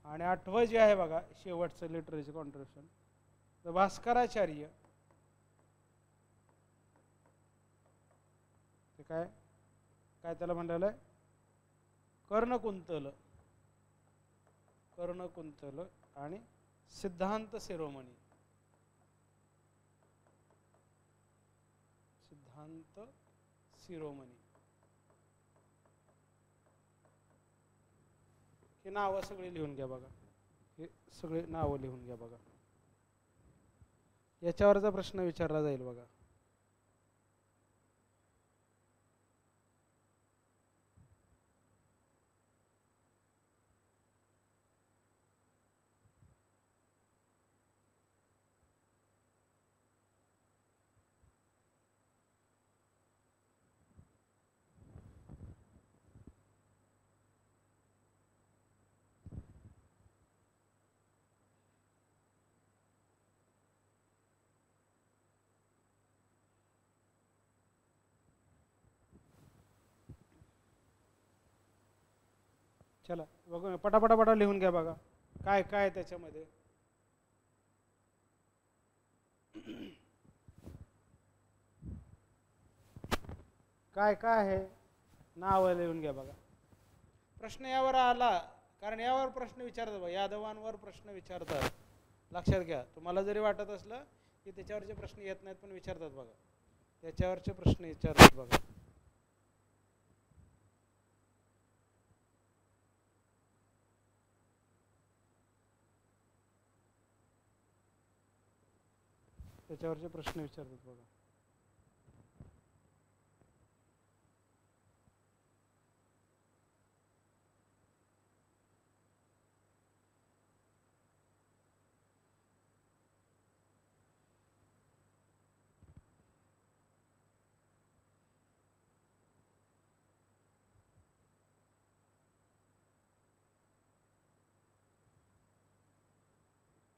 आणि आठवं जे आहे बघा शेवटचं लिटरेचर कॉन्ट्रीब्युशन भास्कराचार्य. ते काय त्याला म्हणलेलं आहे कर्णकुंतल आणि सिद्धांत शिरोमणी. ही नावं सगळी लिहून घ्या बघा. हे सगळे नावं लिहून घ्या बघा. याच्यावरचा प्रश्न विचारला जाईल बघा. चला बघू, पटापटा लिहून घ्या बघा. काय काय त्याच्यामध्ये. काय काय आहे नाव लिहून घ्या बघा. प्रश्न यावर आला कारण यावर प्रश्न विचारतात बघा. यादवांवर प्रश्न विचारतात. लक्षात घ्या. तुम्हाला जरी वाटत असलं की त्याच्यावरचे प्रश्न येत नाहीत पण विचारतात बघा. त्याच्यावरचे प्रश्न विचारतात बघा. त्याच्यावरचे प्रश्न विचारतात बघा.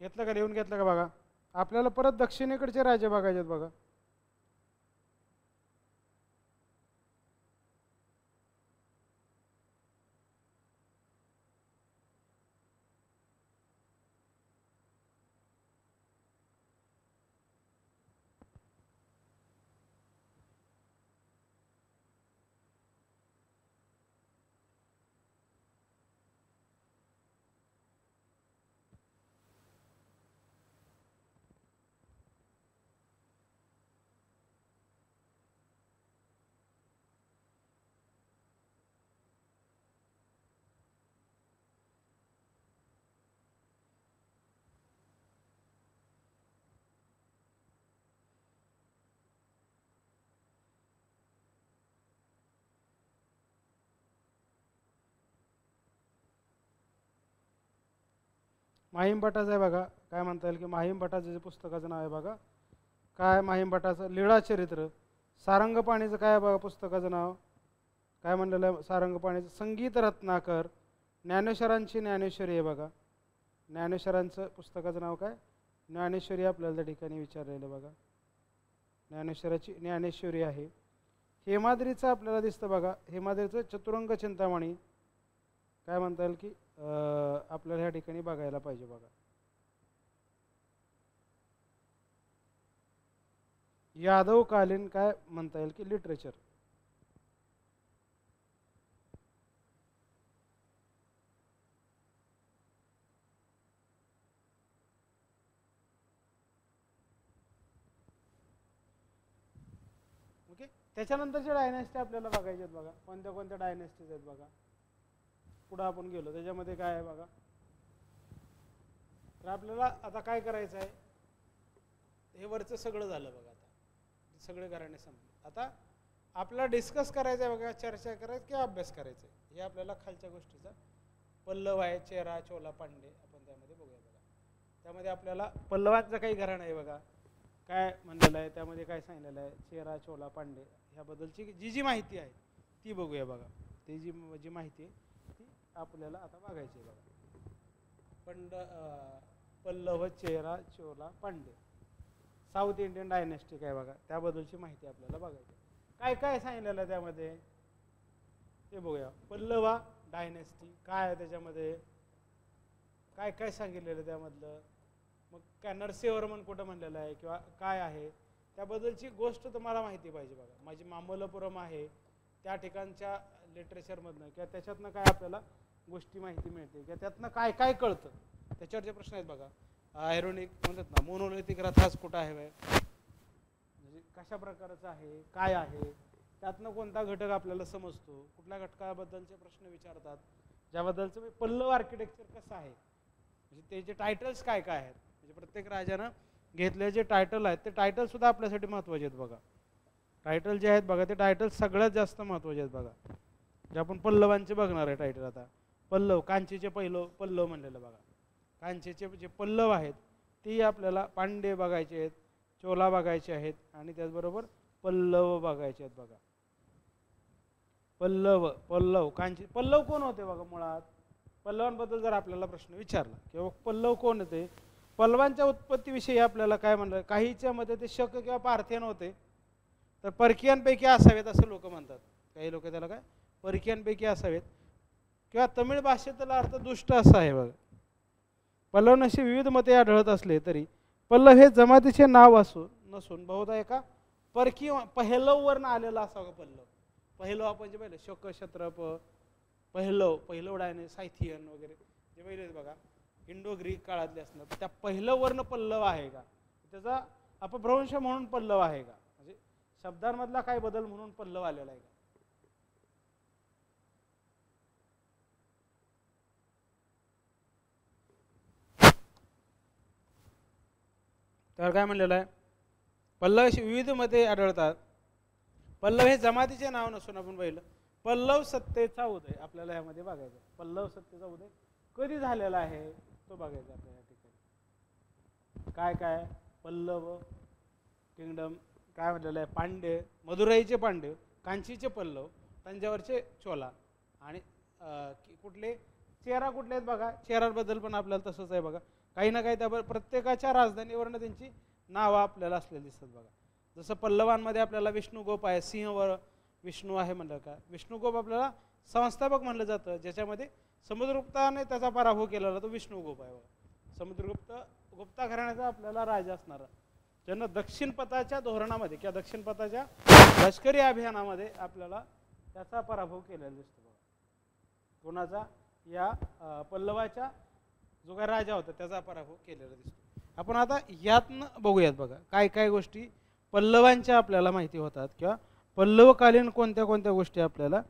घेतलं का, लिहून घेतलं का बघा. आपल्याला परत दक्षिणेकडचे राज्य बघायचे आहेत बघा. माहीम भटाचं आहे बघा. काय म्हणता येईल की माहीम भटाचं जे पुस्तकाचं नाव आहे बघा. काय माहीम भटाचं लीळाचरित्र. सारंगपाणीचं काय बघा पुस्तकाचं नाव. काय म्हणलेलं आहे सारंगपाणीचं. संगीत रत्नाकर. ज्ञानेश्वरांची ज्ञानेश्वरी आहे बघा. ज्ञानेश्वरांचं पुस्तकाचं नाव काय. ज्ञानेश्वरी आपल्याला त्या ठिकाणी विचारलेलं बघा. ज्ञानेश्वराची ज्ञानेश्वरी आहे. हेमाद्रीचं आपल्याला दिसतं बघा. हेमाद्रीचं चतुरंग चिंतामणी. काय म्हणता येईल की आपल्याला ह्या ठिकाणी बघायला पाहिजे बघा. यादवकालीन काय म्हणता येईल की लिटरेचर. ओके. त्याच्यानंतरचे डायनेस्टी आपल्याला बघायचे आहेत बघा. कोणत्या कोणत्या डायनेस्टीज आहेत बघा. पुढे आपण गेलो त्याच्यामध्ये काय आहे बघा. तर आपल्याला आता काय करायचं आहे. हे वरचं सगळं झालं बघा. आता सगळे घराणे संपले. आता आपल्याला डिस्कस करायचं आहे बघा. चर्चा करायची किंवा अभ्यास करायचा आहे. हे आपल्याला खालच्या गोष्टीचा पल्लव आहे. चेरा चोला पांडे आपण त्यामध्ये बघूया बघा. त्यामध्ये आपल्याला पल्लवांचं काही घराणं आहे बघा. काय म्हणलेलं आहे त्यामध्ये काय सांगितलेलं आहे. चेरा चोला पांडे ह्याबद्दलची जी जी माहिती आहे ती बघूया बघा. ती जी माहिती आहे ती आपल्याला आता बघायची आहे बघा. पल्लव चेरा चोला पांडे साऊथ इंडियन डायनेस्टिक आहे बघा. त्याबद्दलची माहिती आपल्याला बघायची. काय काय सांगितलेलं आहे त्यामध्ये ते बघूया. पल्लवा डायनेस्टी काय आहे त्याच्यामध्ये. काय काय सांगितलेलं आहे त्यामधलं. मग काय नरसिंहवर्मन कुठं म्हणलेलं आहे किंवा काय आहे त्याबद्दलची गोष्ट तुम्हाला माहिती पाहिजे बघा. माझी मामल्लपुरम आहे त्या ठिकाणच्या लिटरेचरमधनं किंवा त्याच्यातनं काय आपल्याला गोष्टी माहिती मिळते किंवा त्यातनं काय काय कळतं त्याच्यावरचे प्रश्न आहेत बघा. आयरोनिक म्हणतात ना मोनोलिथिक रथास कुठं आहे म्हणजे कशा प्रकारचं आहे काय आहे त्यातनं कोणता घटक आपल्याला समजतो. कुठल्या घटकाबद्दलचे प्रश्न विचारतात. ज्याबद्दलचं म्हणजे पल्लव आर्किटेक्चर कसं आहे, म्हणजे त्याचे टायटल्स काय काय आहेत, म्हणजे प्रत्येक राजानं घेतलेले जे टायटल आहेत ते टायटल सुद्धा आपल्यासाठी महत्त्वाचे आहेत बघा. टायटल जे आहेत बघा ते टायटल सगळ्यात जास्त महत्त्वाचे आहेत बघा. जे आपण पल्लवांचे बघणार आहे टायटल आता. पल्लव, कांचीचे पल्लव म्हणलेलं बघा. कांचीचे जे पल्लव आहेत ती आपल्याला पांडे बघायचे आहेत, चोला बघायचे आहेत आणि त्याचबरोबर पल्लव बघायचे आहेत बघा. पल्लव कांची. पल्लव कोण होते बघा मुळात? पल्लवांबद्दल जर आपल्याला प्रश्न विचारला किंवा पल्लव कोण होते, पल्लवांच्या उत्पत्तीविषयी आपल्याला काय म्हणलं, काहीच्या मध्ये ते शक किंवा पार्थियन होते, तर परकीयांपैकी असावेत असं लोक म्हणतात. काही लोक त्याला काय परकीयांपैकी असावेत, किंवा तमिळ भाषेतला अर्थ दुष्ट असा आहे बघा. पल्लवांशी विविध मते आढळत असले तरी पल्लव हे जमातीचे नाव नसून बहुधा एका परकीय पहलववरून आलेला असावं. पहलव आपण जे पाहिलं शक, क्षत्रप, पहलव डायने, सायथियन वगैरे जे पहिले बघा इंडो ग्रीक काळातले असणार, त्या पहलववर्ण पल्लव आहे का, त्याचा अपभ्रंश म्हणून पल्लव आहे का, म्हणजे शब्दांमधला काय बदल म्हणून पल्लव आलेला आहे का. तर काय म्हणलेलं आहे, पल्लव विविध मध्ये आढळतात. पल्लव हे जमातीचे नाव नसून आपण पाहिलं पल्लव सत्तेचा उदय आपल्याला यामध्ये बघायचा. पल्लव सत्तेचा उदय कधी झालेला आहे तो बघायचा आपल्याला. या ठिकाणी काय काय पल्लव किंगडम काय म्हटलेलं आहे, पांड्य, मदुराईचे पांड्य, कांचीचे पल्लव, तंजावरचे चोला आणि कुठले चेरा कुठले आहेत बघा. चेराबद्दल पण आपल्याला तसंच आहे बघा. काही ना काही त्या प्रत्येकाच्या राजधानीवरनं त्यांची नावं आपल्याला असलेली दिसतात बघा. जसं पल्लवांमध्ये आपल्याला विष्णुगोप आहे, सिंहवर विष्णू आहे म्हणलं का. विष्णुगोप आपल्याला संस्थापक म्हणलं जातं, ज्याच्यामध्ये समुद्रगुप्ताने त्याचा पराभव केलेला तो विष्णुगोप आहे बघा. गुप्ता घराण्याचा आपल्याला राजा असणारा, ज्यांना दक्षिण पथाच्या धोरणामध्ये किंवा दक्षिण पथाच्या लष्करी अभियानामध्ये आपल्याला त्याचा पराभव केलेला दिसतो बघा. कोणाचा? या पल्लवाच्या जो काय राजा होता त्याचा पराभव केलेला दिसतो. आपण आता यातनं बघूयात बघा काय काय गोष्टी पल्लवांच्या आपल्याला माहिती होतात, किंवा पल्लवकालीन कोणत्या कोणत्या गोष्टी आपल्याला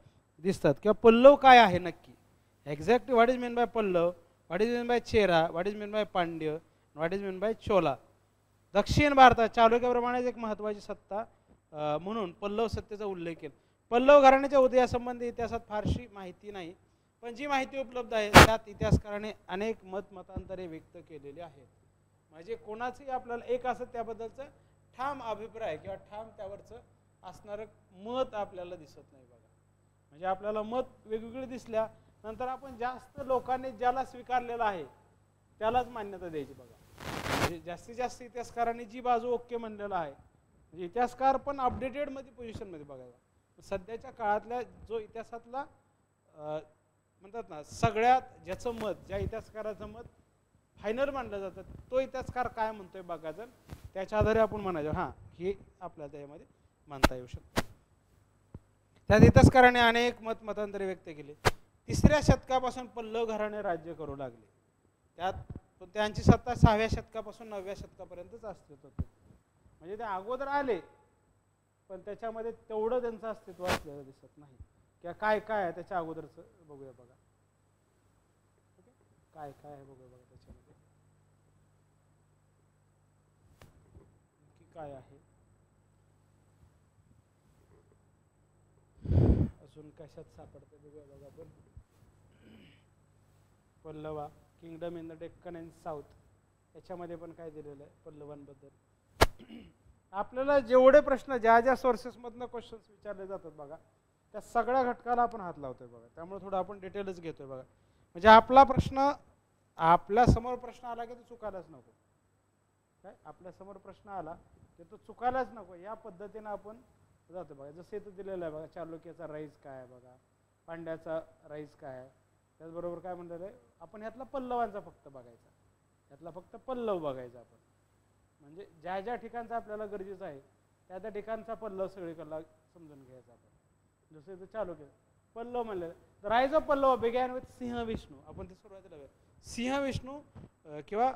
दिसतात, किंवा पल्लव काय आहे नक्की. Exact what is mean by Pallava, what is mean by Chera, what is mean by Pandya, what is mean by Chola. दक्षिण भारतात चालुक्याप्रमाणेच एक महत्त्वाची सत्ता म्हणून पल्लव सत्तेचा उल्लेख केला. पल्लव घराण्याच्या उदयासंबंधी इतिहासात फारशी माहिती नाही, पण जी माहिती उपलब्ध आहे त्यात इतिहासकाराने अनेक मतांतरे व्यक्त केलेली आहेत. म्हणजे कोणाचंही आपल्याला एक असं त्याबद्दलचं ठाम अभिप्राय किंवा ठाम त्यावरचं असणारं मत आपल्याला दिसत नाही बघा. म्हणजे आपल्याला मत वेगवेगळे दिसल्या नंतर आपण जास्त लोकांनी ज्याला स्वीकारलेलं आहे त्यालाच मान्यता द्यायची बघा. म्हणजे जास्तीत जास्त इतिहासकारांनी जी बाजू ओके म्हणलेलं आहे, म्हणजे इतिहासकार पण अपडेटेड मध्ये पोझिशनमध्ये बघायला. सध्याच्या काळातल्या जो इतिहासातला म्हणतात ना सगळ्यात ज्याचं मत, ज्या इतिहासकाराचं मत फायनल मानलं जातं तो इतिहासकार काय म्हणतोय बघायचं, त्याच्या आधारे आपण म्हणायचं हां हे आपल्याला त्यामध्ये मानता येऊ शकतं. त्यात इतिहासकाराने अनेक मतांतरे व्यक्त केली. 3ऱ्या शतकापासून पल्लव घराणे राज्य करू लागले. त्यात त्यांची सत्ता 6व्या शतकापासून 9व्या शतकापर्यंतच अस्तित्वात होती. म्हणजे ते अगोदर आले पण त्याच्यामध्ये तेवढं त्यांचं अस्तित्व असलेलं दिसत नाही. किंवा काय काय आहे त्याच्या अगोदरचं बघूया बघा. काय काय आहे बघूया बघा त्याच्यामध्ये काय आहे, अजून कशात सापडते बघूया बघा आपण. Pallava kingdom in the Deccan and south, याच्यामध्ये पण काय दिलेलं आहे पल्लवांबद्दल. आपल्याला जेवढे प्रश्न ज्या ज्या सोर्सेसमधनं क्वेश्चन्स विचारले जातात बघा त्या सगळ्या घटकाला आपण हात लावतोय बघा. त्यामुळे थोडं आपण डिटेलच घेतोय बघा. म्हणजे आपला प्रश्न आपल्या समोर प्रश्न आला की तो चुकायलाच नको. काय आपल्या समोर प्रश्न आला की तो चुकायलाच नको या पद्धतीने आपण जातो बघा. जसं इथं दिलेलं आहे बघा, चालुक्याचा राईज काय आहे बघा, पांड्याचा राईज काय आहे, त्याचबरोबर काय म्हणलेलं आहे आपण ह्यातला पल्लवांचा फक्त बघायचा, ह्यातला फक्त पल्लव बघायचा आपण. म्हणजे ज्या ज्या ठिकाणचा आपल्याला गरजेचं आहे त्या त्या ठिकाणचा पल्लव सगळीकडला समजून घ्यायचा आपण. जसं इथं चालुक्य पल्लव म्हणलेलं, the rise of Pallava began with Simha Vishnu. आपण ते सुरुवातीला सिंह विष्णू किंवा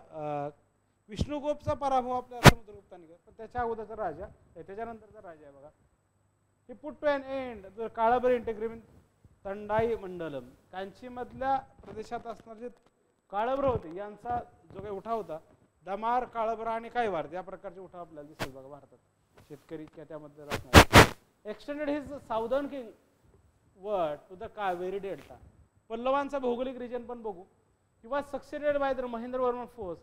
विष्णुगोपचा पराभव आपल्या समुद्रगुप्ताने केला, पण त्याच्या अगोदरचा राजा त्याच्यानंतरचा राजा आहे बघा. हे put to an end the Kalabhra integration Tondai mandalam, कांचीमधल्या प्रदेशात असणारे जे काळभ्र होते यांचा जो काही उठाव होता, दमार, काळभ्र आणि कायवार या प्रकारचे उठाव आपल्याला दिसतात बघा भारतात. शेतकरी त्यामध्ये राहणार. Extended his southern king word to the Kaveri delta. पल्लवांचा भौगोलिक रिजन पण बघू. He was succeeded by the Mahendravarman force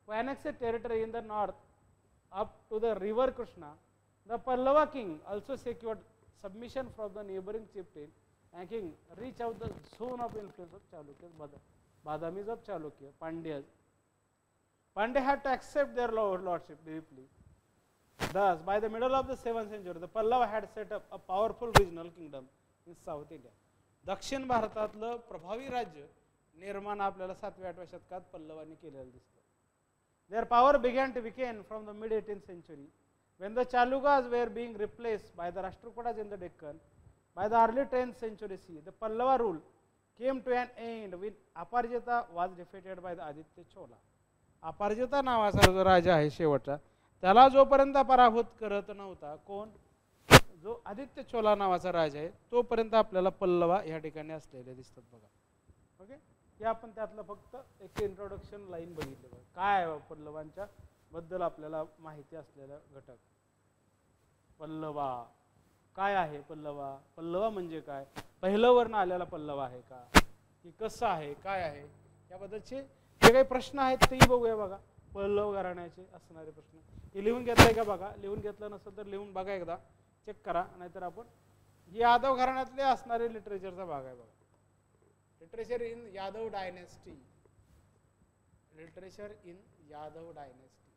who annexed territory in the north up to the river Krishna. The Pallava king also secured submission from the neighboring chieftain and king reach out the zone of influence of Chalukyas, Badamis of Chalukya, Pandyas. Pandya had to accept their lordship briefly. Thus, by the middle of the 7th century, the Pallava had set up a powerful regional kingdom in South India. दक्षिण भारतातलं प्रभावी राज्य निर्माण आपल्याला 7व्या-8व्या शतकात पल्लवांनी केलेलं दिसतं. Their power began to weaken from the mid-18th century when the Chalukyas were being replaced by the Rashtrakutas in the Deccan. By the early 10th century CE, the Pallava rule came to an end when Aparajita was defeated by the Aditya Chola. अपारजिता नावाचा जो राजा आहे शेवटचा, त्याला जोपर्यंत पराभूत करत नव्हता कोण, जो आदित्य चोला नावाचा राजा आहे, तोपर्यंत आपल्याला पल्लवा या ठिकाणी असलेले दिसतात बघा. ओके, हे आपण त्यातलं फक्त एक इंट्रोडक्शन लाईन बघितलं बघा. काय आहे पल्लवांच्या बद्दल आपल्याला माहिती असलेला घटक. पल्लवा काय आहे? पल्लवा, पल्लवा म्हणजे काय, पहिलं वर्ण आलेला पल्लवा आहे का, की कसं आहे, काय आहे, याबद्दलचे जे काही प्रश्न आहेत तेही बघूया बघा. पल्लव घराण्याचे असणारे प्रश्न हे लिहून घेतलंय का बघा. लिहून घेतलं नसेल तर लिहून बघा, एकदा चेक करा. नाहीतर आपण यादव घराण्यातले असणारे लिटरेचरचा भाग आहे बघा. Literature in Yadav dynasty, literature in Yadav dynasty.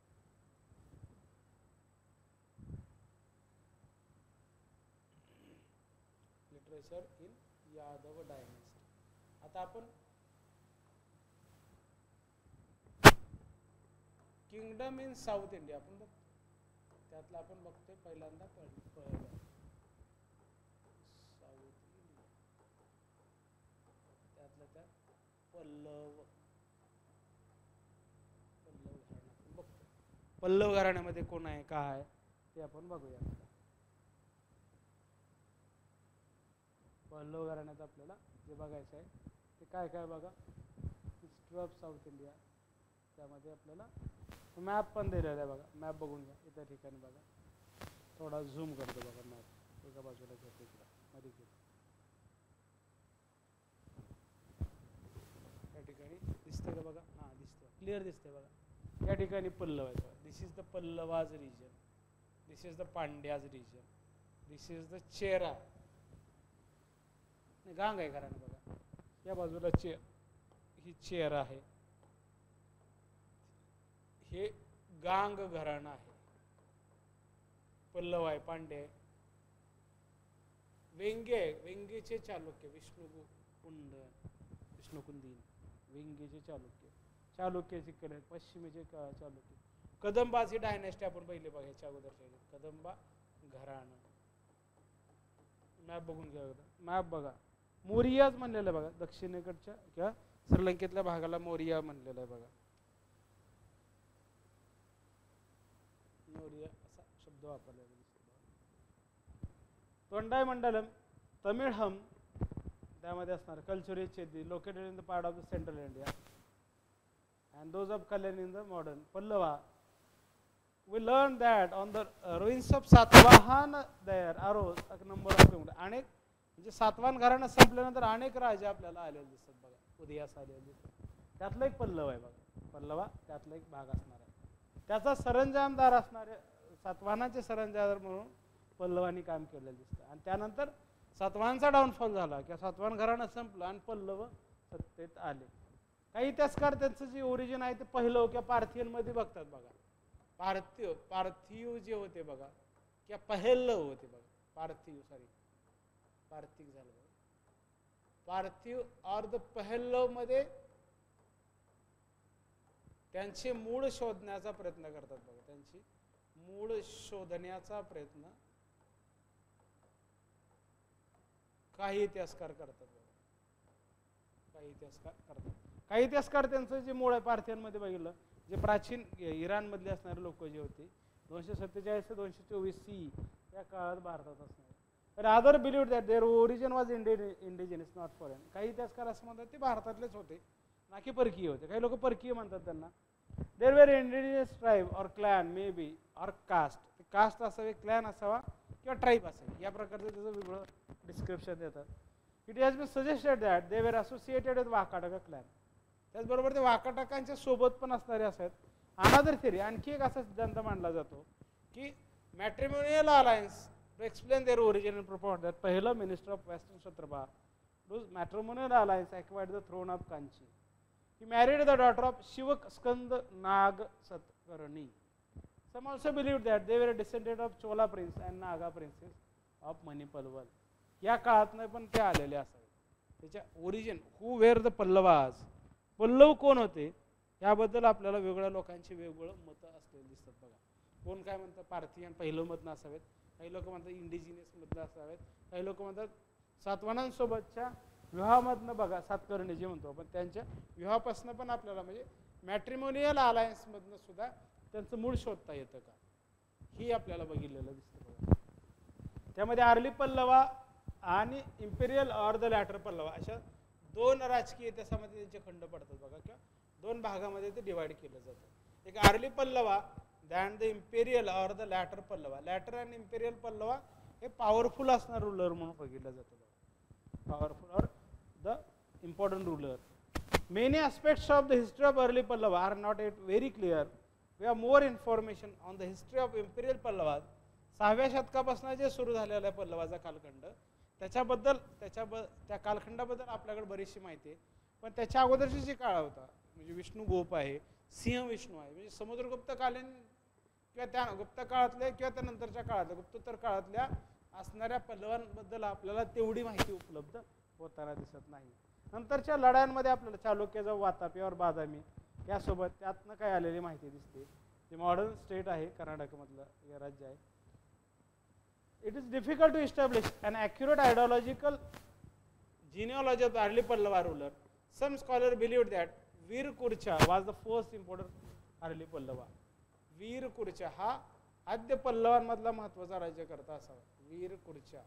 Literature in Yadav dynasty. आता आपण किंगडम इन साऊथ इंडिया आपण बघतो, त्यातलं आपण बघतोय पहिल्यांदा साऊथ इंडिया, त्यातलं त्या पल्लव घराणा आपण बघतो. पल्लव घराण्यामध्ये कोण आहे, काय आहे ते आपण बघूया. पल्लव घराण्यात आपल्याला जे बघायचं आहे ते काय काय बघा. हिस्ट्री ऑफ साऊथ इंडिया, त्यामध्ये आपल्याला मॅप पण दिलेला आहे बघा. मॅप बघून घ्या. इतर ठिकाणी बघा, थोडा झूम करतो बघा. मॅप एका बाजूला घेतो, इकडं मध्ये घेतो. या ठिकाणी दिसतंय का बघा. हां दिसतंय, क्लिअर दिसतंय बघा. या ठिकाणी पल्लव आहे बघा. This is the Pallavas region, this is the Pandyas region, this is the Chera. Ganga आहे घराणं बघा. या बाजूला ही चेर आहे, हे गांग घराणं आहे. पल्लव आहे, पांडे आहे. वेंगे आहे, वेंगेचे चालुक्य, विष्णुकुंदीन, वेंगेचे चालुक्य, चालुक्याचे कडे पश्चिमेचे चालुक्य. कदंबाची डायनेस्टी आपण पहिले बघायच्या अगोदरच्या कदंबा घराणं. मॅप बघून घ्या. मॅप बघा. मोरियाच म्हणलेलं आहे बघा. दक्षिणेकडच्या किंवा श्रीलंकेतल्या भागाला मोरिया म्हणलेलं आहे बघा. मोरिया असा शब्द वापरलेला दिसतो. तोंडाई मंडलम, तमिळहम, त्यामध्ये असणार cultural Chedi, located in the part of the central India and those of Kalyan in the modern. Pallava, we learned that on the ruins of Satvahan there arose a number of kingdoms. अनेक म्हणजे सातवाहन घराणं संपल्यानंतर अनेक राजे आपल्याला आलेले दिसतात बघा, उदयास आलेले दिसतात. त्यातलं एक पल्लव आहे बघा. पल्लवा त्यातला एक भाग असणार आहे. त्याचा सरंजामदार असणारे सातवाहनाचे सरंजामदार म्हणून पल्लवांनी काम केलेलं दिसतं. आणि त्यानंतर सातवाहनचा डाऊनफॉल झाला किंवा सातवाहन घराणं संपलं आणि पल्लव सत्तेत आले. काही इतिहासकार त्यांचं जे ओरिजिन आहे ते पहिलं किंवा पार्थियन मध्ये बघतात बघा. पार्थिव जे होते बघा किंवा पहिलं होते बघा. पार्थिव झालं बघा. पार्थिव और द पहिलं मध्ये त्यांचे मूळ शोधण्याचा प्रयत्न करतात बघा. त्यांची मूळ शोधण्याचा प्रयत्न काही इतिहासकार करतात बघा. काही इतिहासकार त्यांचं जे मूळ आहे पार्थियनमध्ये बघितलं, जे प्राचीन इराणमधले असणारे लोक जे होते 247 ते 224 CE या काळात भारतात असणारे, पण other believed that their origin was indigenous not foreign. काही इतिहासकार असं म्हणतात ते भारतातलेच होते ना की परकीय होते. काही लोक परकीय म्हणतात त्यांना. There were indigenous tribe or clan may be or caste. Caste असावे, क्लॅन असावा किंवा ट्राईब असावी, या प्रकारचं त्याचं वेगळं डिस्क्रिप्शन देतात. It has been suggested that they were associated with Vakataka clan. त्याचबरोबर ते वाकाटकांच्या सोबत पण असणारे असतात. अनादर थिअरी, आणखी एक असा सिद्धांत मांडला जातो की matrimonial alliance to explain their origin and propound that पहिलं minister of western Kshatrapa does matrimonial alliance acquired the throne of Kanchi. He married the daughter of Shivaskanda Naga Satakarni. Some also believed that they were descended of Chola prince and Naga princess of Manipalwal. या काळातनं पण ते आलेले असावे. त्याच्या origin who were the Pallavas, Pallava कोण होते याबद्दल आपल्याला वेगळ्या लोकांची वेगवेगळं मतं असलेली दिसतात. बघा, कोण काय म्हणतात पार्थियन पहिलं मधनं असावेत, काही लोक म्हणतात इंडिजिनियस मधनं असावेत, काही लोक म्हणतात सातवाहनांसोबतच्या विवाहामधनं. बघा, सातकर्णी जे म्हणतो आपण त्यांच्या विवाहापासून पण आपल्याला म्हणजे मॅट्रिमोनियल अलायन्समधनं सुद्धा त्यांचं मूळ शोधता येतं का, ही आपल्याला बघितलेलं दिसतं. बघा, त्यामध्ये आर्ली पल्लवा आणि imperial or the later Pallava अशा दोन राजकीय इतिहासामध्ये त्यांचे खंड पडतात. बघा, किंवा दोन भागामध्ये ते डिवाइड केलं जातं. एक early Pallava then the imperial or the later Pallava. Later आणि इम्पेरियल पल्लवा हे पॉवरफुल असणार रूलर म्हणून बघितलं जातं. Powerful or the important ruler. Many aspects of the history of early Pallava are not at very clear. We have more information on the history of imperial Pallavas. 6व्या शतकापासून जे सुरू झालेला आहे पल्लवाचा कालखंड, त्याच्याबद्दल त्या कालखंडाबद्दल आपल्याकडे बरीचशी माहिती आहे. पण त्याच्या अगोदरची जी काळ होता म्हणजे विष्णुगोप आहे, सिंह विष्णू आहे, म्हणजे समुद्रगुप्तकालीन किंवा त्या गुप्त काळातल्या किंवा त्यानंतरच्या काळातल्या गुप्तोत्तर काळातल्या असणाऱ्या पल्लवांबद्दल आपल्याला तेवढी माहिती उपलब्ध होताना दिसत नाही. नंतरच्या लढायांमध्ये आपल्याला चालुक्याचा वातापी और बादामी यासोबत त्यातनं काय आलेली माहिती दिसते. जे मॉडर्न स्टेट आहे कर्नाटकमधलं हे राज्य आहे. It is difficult to establish an accurate ideological genealogy of the early Pallava ruler. Some scholars believed that Veer Kurcha was the first important early Pallava. Veer Kurcha हा आद्य पल्लवांमधला महत्त्वाचा राज्यकर्ता असावा. Veera Kurcha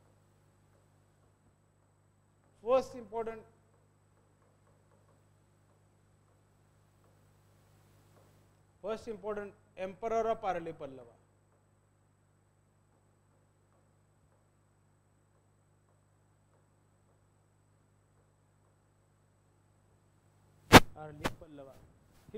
first important emperor of early Pallava. Early Pallava. He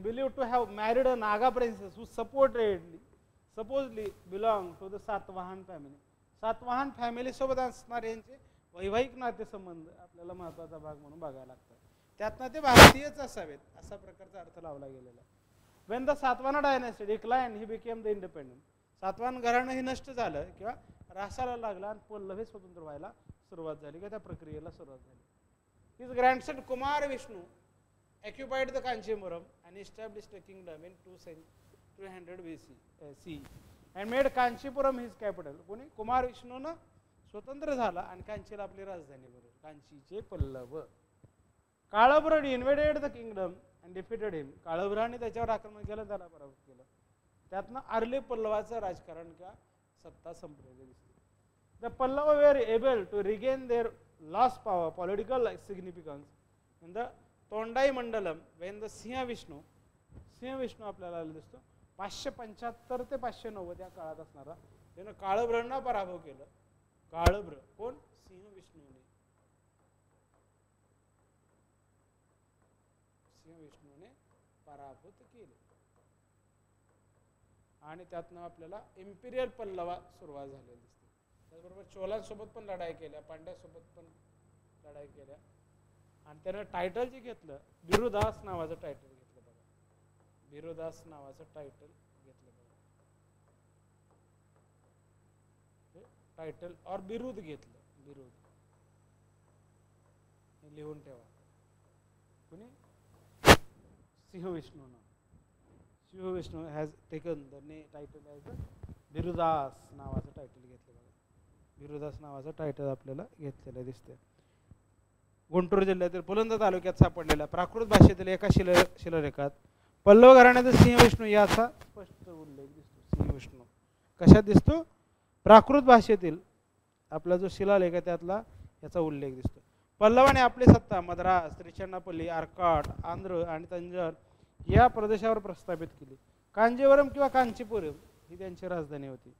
believed to have married a Naga princess who supposedly belonged to the Satvahan family. Satavahana family सोबत असणारे यांचे वैवाहिक नातेसंबंध आपल्याला महत्त्वाचा भाग म्हणून बघायला लागतात. त्यातनं ते भारतीयच असावेत असा प्रकारचा अर्थ लावला गेलेला आहे. When the Satvana dynasty declined, he became the independent. Satavahana घराणं हे नष्ट झालं किंवा रासाला लागला आणि पल्लव हे स्वतंत्र व्हायला सुरुवात झाली किंवा त्या प्रक्रियेला सुरुवात झाली. His grandson Kumar Vishnu occupied the Kanchipuram and established a kingdom in 200 BC and made Kanchipuram his capital. कोणी कुमार विष्णूनं स्वतंत्र झाला आणि कांचीला आपली राजधानी बनवली. कांचीचे पल्लव. काळभ्र invaded the kingdom and defeated him. काळभ्राने त्याच्यावर आक्रमण केलं, त्याला पराभूत केलं. त्यातनं अर्ली पल्लवाचं राजकारण किंवा सत्ता संपलेली दिसते. The Pallava were able to regain their lost power, political significance in the Tondai Mandalam when the Siha Vishnu आपल्याला दिसतो 575 ते 590 या काळात असणारा त्यानं काळभ्रांना पराभव केलं. काळभ्र कोण? सिंह विष्णूने पराभूत केले आणि त्यातनं आपल्याला इम्पिरियल पल्लवा सुरुवात झालेली दिसते. त्याचबरोबर चोलांसोबत पण लढाई केल्या, पांड्यासोबत पण लढाई केल्या आणि त्यानं टायटल जे घेतलं बिरुदास नावाचं टायटल घेतलं. बघा, बिरुदास नावाचं टायटल घेतलं. बघा, टायटल और बिरुद घेतलं. बिरुद हे लिहून ठेवा. कुणी? Simha Vishnu has taken the title as बिरुदास नावाचं टायटल घेतलं. बघा, बिरुदास नावाचं टायटल आपल्याला घेतलेलं दिसते. गुंटूर जिल्ह्यातील पुलंद तालुक्यात सापडलेल्या प्राकृत भाषेतील एका शिलालेखात पल्लव घराण्याचा सिंह विष्णू याचा स्पष्ट उल्लेख दिसतो. सिंह विष्णू कशात दिसतो? प्राकृत भाषेतील आपला जो शिलालेख आहे त्यातला याचा उल्लेख दिसतो. पल्लवाने आपली सत्ता मद्रास, त्रिचन्नापल्ली, आर्काट, आंध्र आणि तंजर या प्रदेशावर प्रस्थापित केली. कांजीवरम किंवा कांचीपुरम ही त्यांची राजधानी होती.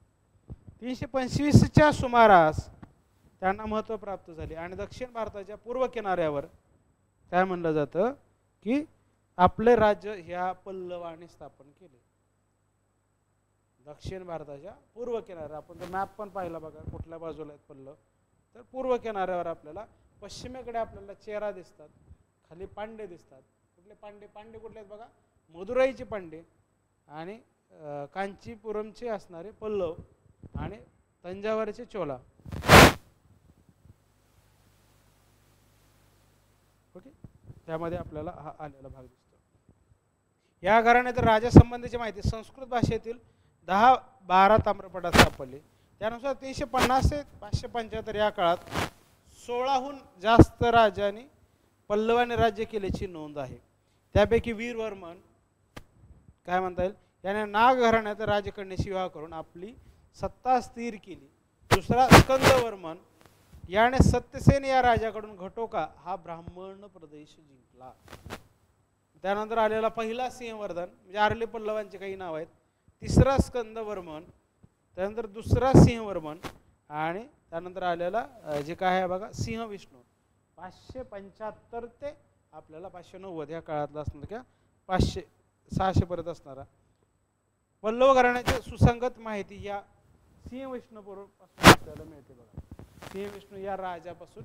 325च्या सुमारास त्यांना महत्त्व प्राप्त झाले आणि दक्षिण भारताच्या पूर्व किनाऱ्यावर काय म्हणलं जातं की आपले राज्य ह्या पल्लवाने स्थापन केले. दक्षिण भारताच्या पूर्व किनाऱ्यावर आपण जर मॅप पण पाहिला बघा कुठल्या बाजूला आहेत पल्लव, तर पूर्व किनाऱ्यावर आपल्याला पश्चिमेकडे आपल्याला चेरा दिसतात, खाली पांडे दिसतात. कुठले पांडे? पांडे कुठले आहेत बघा, मदुराईचे पांडे आणि कांचीपुरमचे असणारे पल्लव आणि तंजावरचे चोला. ओके, त्यामध्ये आपल्याला हा आलेला भाग दिसतो. या घराण्यात राजासंबंधीची माहिती संस्कृत भाषेतील 10-12 ताम्रपटात सापडली. त्यानुसार 350 ते 575 या काळात 16हून जास्त राजांनी पल्लवाने राज्य केल्याची नोंद आहे. त्यापैकी वीरवर्मन काय म्हणता येईल याने नाग घराण्यात राजकन्याशी विवाह करून आपली सत्ता स्थिर केली. दुसरा स्कंदवर्मन याने सत्यसेन या राजाकडून घटोका हा ब्राह्मण प्रदेश जिंकला. त्यानंतर आलेला पहिला सिंहवर्धन म्हणजे आर्ले पल्लवांचे काही नाव आहेत. तिसरा स्कंदवर्मन, त्यानंतर दुसरा सिंहवर्मन आणि त्यानंतर आलेला जे काय आहे बघा सिंह विष्णू. 575 ते आपल्याला 590 या काळातला असणार किंवा 500-600 पर्यंत असणारा पल्लव घराण्याची सुसंगत माहिती या सिंह विष्णूपासून आपल्याला मिळते बघा. सिंह विष्णू या राजापासून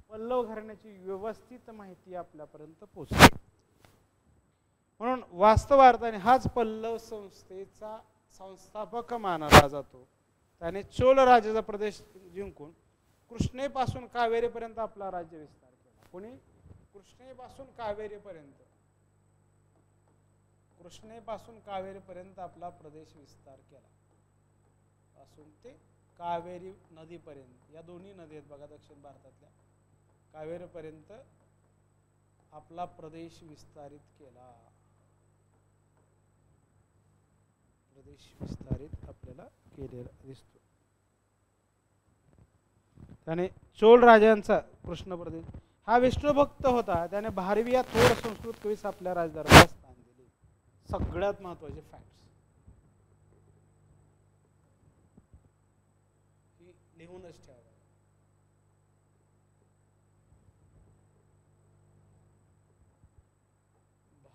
पल्लव घराण्याची व्यवस्थित माहिती आपल्यापर्यंत पोहोचते. म्हणून वास्तवार्थाने हाच पल्लव संस्थेचा संस्थापक मानला जातो. त्याने चोल राजाचा प्रदेश जिंकून कृष्णेपासून कावेरीपर्यंत आपला राज्य विस्तार केला. कोणी? कृष्णेपासून कावेरीपर्यंत आपला प्रदेश विस्तार केला. पासून ते कावेरी नदीपर्यंत, या दोन्ही नदी आहेत बघा दक्षिण भारतातल्या, कावेरीपर्यंत आपला प्रदेश विस्तारित केला. आपल्याला केलेला दिसतो. त्याने चोल राजांचा कृष्ण प्रदेश हा विष्णू भक्त होता. त्याने भारवी या थोर संस्कृत कवीस आपल्या राजदरबारात स्थान दिले. सगळ्यात महत्वाचे फॅक्ट्स ही लिहूनच ठेवा.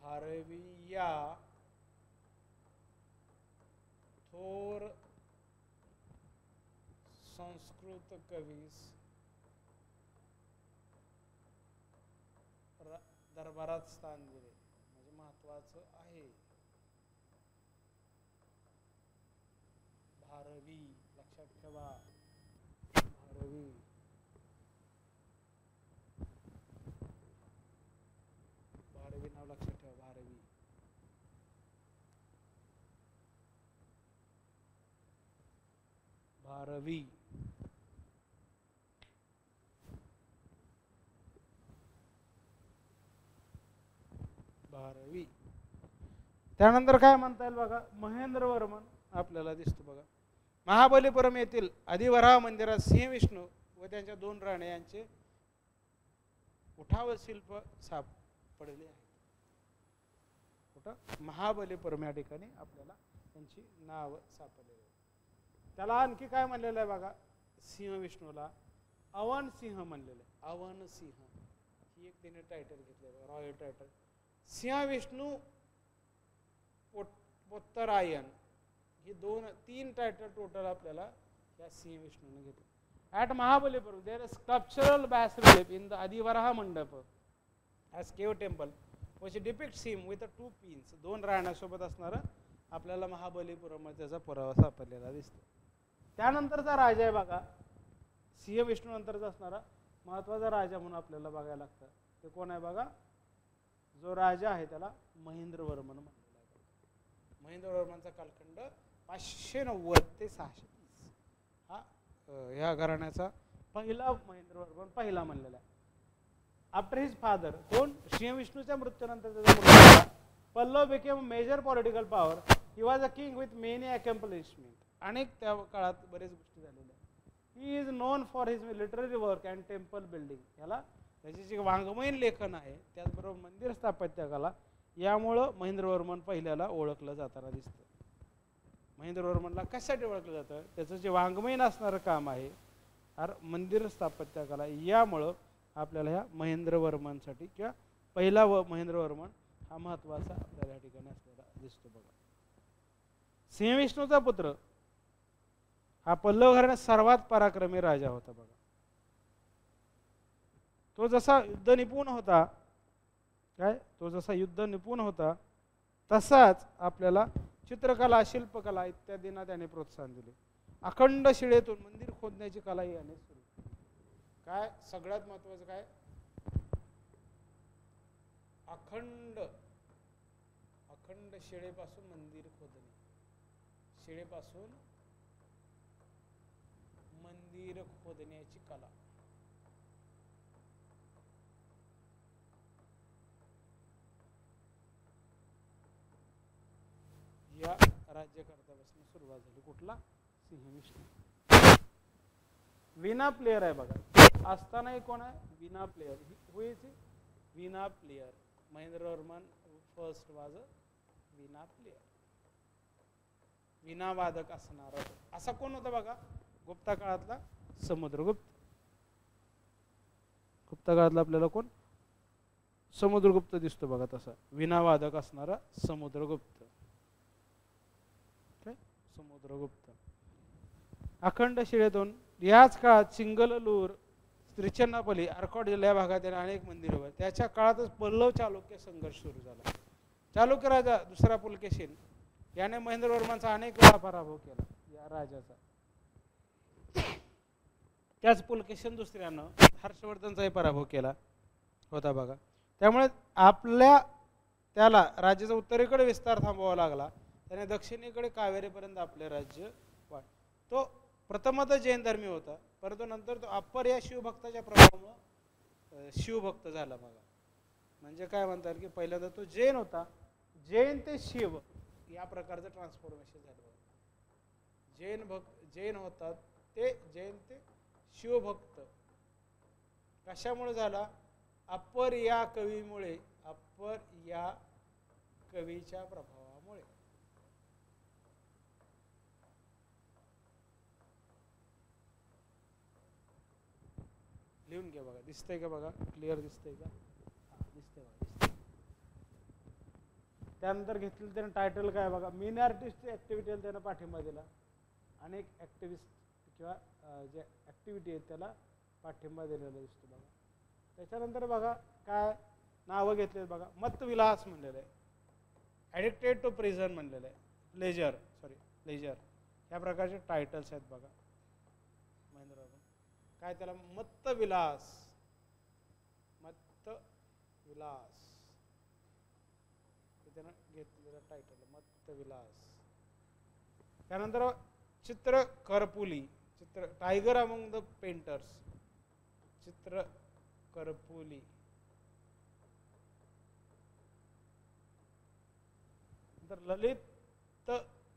भारवी या थोर संस्कृत कवीस दरबारात स्थान दिले म्हणजे महत्वाचं आहे. भारवी लक्षात ठेवा. भारवी नाव लक्षात ठेवा. भारवी त्यानंतर काय म्हणता येईल बघा, महेंद्रवर्मन आपल्याला दिसतो बघा. महाबलीपुरम येथील आदिवराह मंदिरात सिंह विष्णू व त्यांच्या 2 राणे यांचे उठाव शिल्प सापडले आहे. कुठं? महाबलीपुरम या ठिकाणी आपल्याला त्यांची नाव सापडलेली. त्याला आणखी काय म्हणलेलं आहे बघा, सिंह विष्णूला अवन सिंह म्हणलेलं आहे. अवन सिंह ही एक त्याने टायटल घेतलेलं, रॉयल टायटल. सिंह विष्णू उत्तरायण ही 2-3 टायटल टोटल आपल्याला या सिंह विष्णूने घेतले. At Mahabalipuram there is sculptural bas relief in the Adivaraha Mandapa as cave temple which depicts him with 2 pins. 2 राण्यांसोबत असणारा आपल्याला महाबलीपुरम त्याचा पुरावा सापडलेला दिसतो. त्यानंतरचा राजा आहे बघा, सिंह विष्णू नंतरचा असणारा महत्वाचा राजा म्हणून आपल्याला बघायला लागतं. ते कोण आहे बघा? जो राजा आहे त्याला महेंद्रवर्मन म्हणलेला आहे. महेंद्रवर्मनचा कालखंड 590 ते 630 हा ह्या घराण्याचा पहिला महेंद्रवर्मन पहिला म्हणलेला आहे. आफ्टर हिज फादर कोण? सिंह विष्णूच्या मृत्यूनंतर त्याचा मुलगा पल्लव became a major political power. He was a king with many accomplishments. अनेक त्या काळात बरेच गोष्टी झालेल्या. He is non for his literary work and temple building. याला त्याचे जे वाङ्मयीन लेखन आहे त्याचबरोबर मंदिर स्थापत्य कला यामुळं महेंद्रवर्मन पहिल्याला ओळखलं जाताना दिसतं. महेंद्रवर्मनला कशासाठी ओळखलं जातं? त्याचं जे वाङ्मयीन असणारं काम आहे मंदिर स्थापत्य कला यामुळं आपल्याला ह्या महेंद्रवर्मनसाठी किंवा पहिला महेंद्रवर्मन हा महत्त्वाचा आपल्याला या ठिकाणी असलेला दिसतो बघा. सिंहविष्णूचा पुत्र हा पल्लव घराण्यात सर्वात पराक्रमी राजा होता बघा. तो जसा युद्ध निपुण होता तसाच आपल्याला चित्रकला शिल्पकला इत्यादींना त्याने प्रोत्साहन दिले. अखंड शिळेतून मंदिर खोदण्याची कला याने सुरू काय सगळ्यात महत्वाचं काय अखंड शिळेपासून मंदिर खोदणे. शिळेपासून मंदिर खोदण्याची कला या राज्यकर्त्यापासून सुरुवात झाली. कुठला? सिंहविष्णू. वीणा प्लेयर आहे बघा. असतानाही कोण आहे? Veena player. Veena player. Mahendravarman first was a Veena player. वीणा वादक असणार असा कोण होता बघा? गुप्ता काळातला समुद्रगुप्त. गुप्ता काळातला आपल्याला कोण? समुद्रगुप्त दिसतो बघा तसा वीणा वादक असणारा समुद्रगुप्त. समुद्रगुप्त. अखंड शिळेतून याच काळात सिंगललूर, त्रिचन्नापल्ली, अर्कॉट जिल्हा या भागात अनेक मंदिरं होती. त्याच्या काळातच पल्लव चालुक्य संघर्ष सुरू झाला. चालुक्य राजा दुसरा पुलकेशीन याने महेंद्रवर्मनचा अनेक वेळा पराभव केला या राजाचा. त्याच पुलकेशीन दुसऱ्यानं हर्षवर्धनचाही पराभव केला होता बघा. त्यामुळे त्याला राज्याचा उत्तरेकडे विस्तार थांबवावा लागला. त्याने दक्षिणेकडे कावेरीपर्यंत आपले राज्य तो प्रथमतः जैन धर्मी होता, परंतु नंतर तो अप्पर या शिवभक्ताच्या प्रभावामुळे शिवभक्त झाला बघा. म्हणजे काय म्हणतात की पहिल्यांदा तो जैन होता, जैन ते शिव या प्रकारचं ट्रान्सफॉर्मेशन झालं बघा. जैन होतात ते जैन ते शिवभक्त कशामुळे झाला? अप्पर या कवीमुळे, अप्पर या कवीच्या प्रभावामुळे. लिहून घ्या बघा. दिसतंय का बघा? क्लिअर दिसतंय का? दिसतंय बघा. दिसतंय. त्यानंतर घेतलेलं त्यानं टायटल काय बघा? मिनॉरिटीजची ऍक्टिव्हिटीला त्यानं पाठिंबा दिला. अनेक ऍक्टिव्हिस्ट किंवा जे ऍक्टिव्हिटी आहेत त्याला पाठिंबा दिलेला दिसतो बघा. त्याच्यानंतर बघा काय नावं घेतलेत बघा. मतविलास म्हणलेलं आहे, ॲडिक्टेड टू प्रिझन म्हणलेलं आहे, लेजर ह्या प्रकारचे टायटल्स आहेत बघा. महेंद्रवर्मन काय त्याला मत्तविलास त्यानं घेतलेलं टायटल मत्तविलास. त्यानंतर चित्रकरपुली, टायगर अमंग द पेंटर्स, चित्रकरपुली. नंतर ललितंकुरा,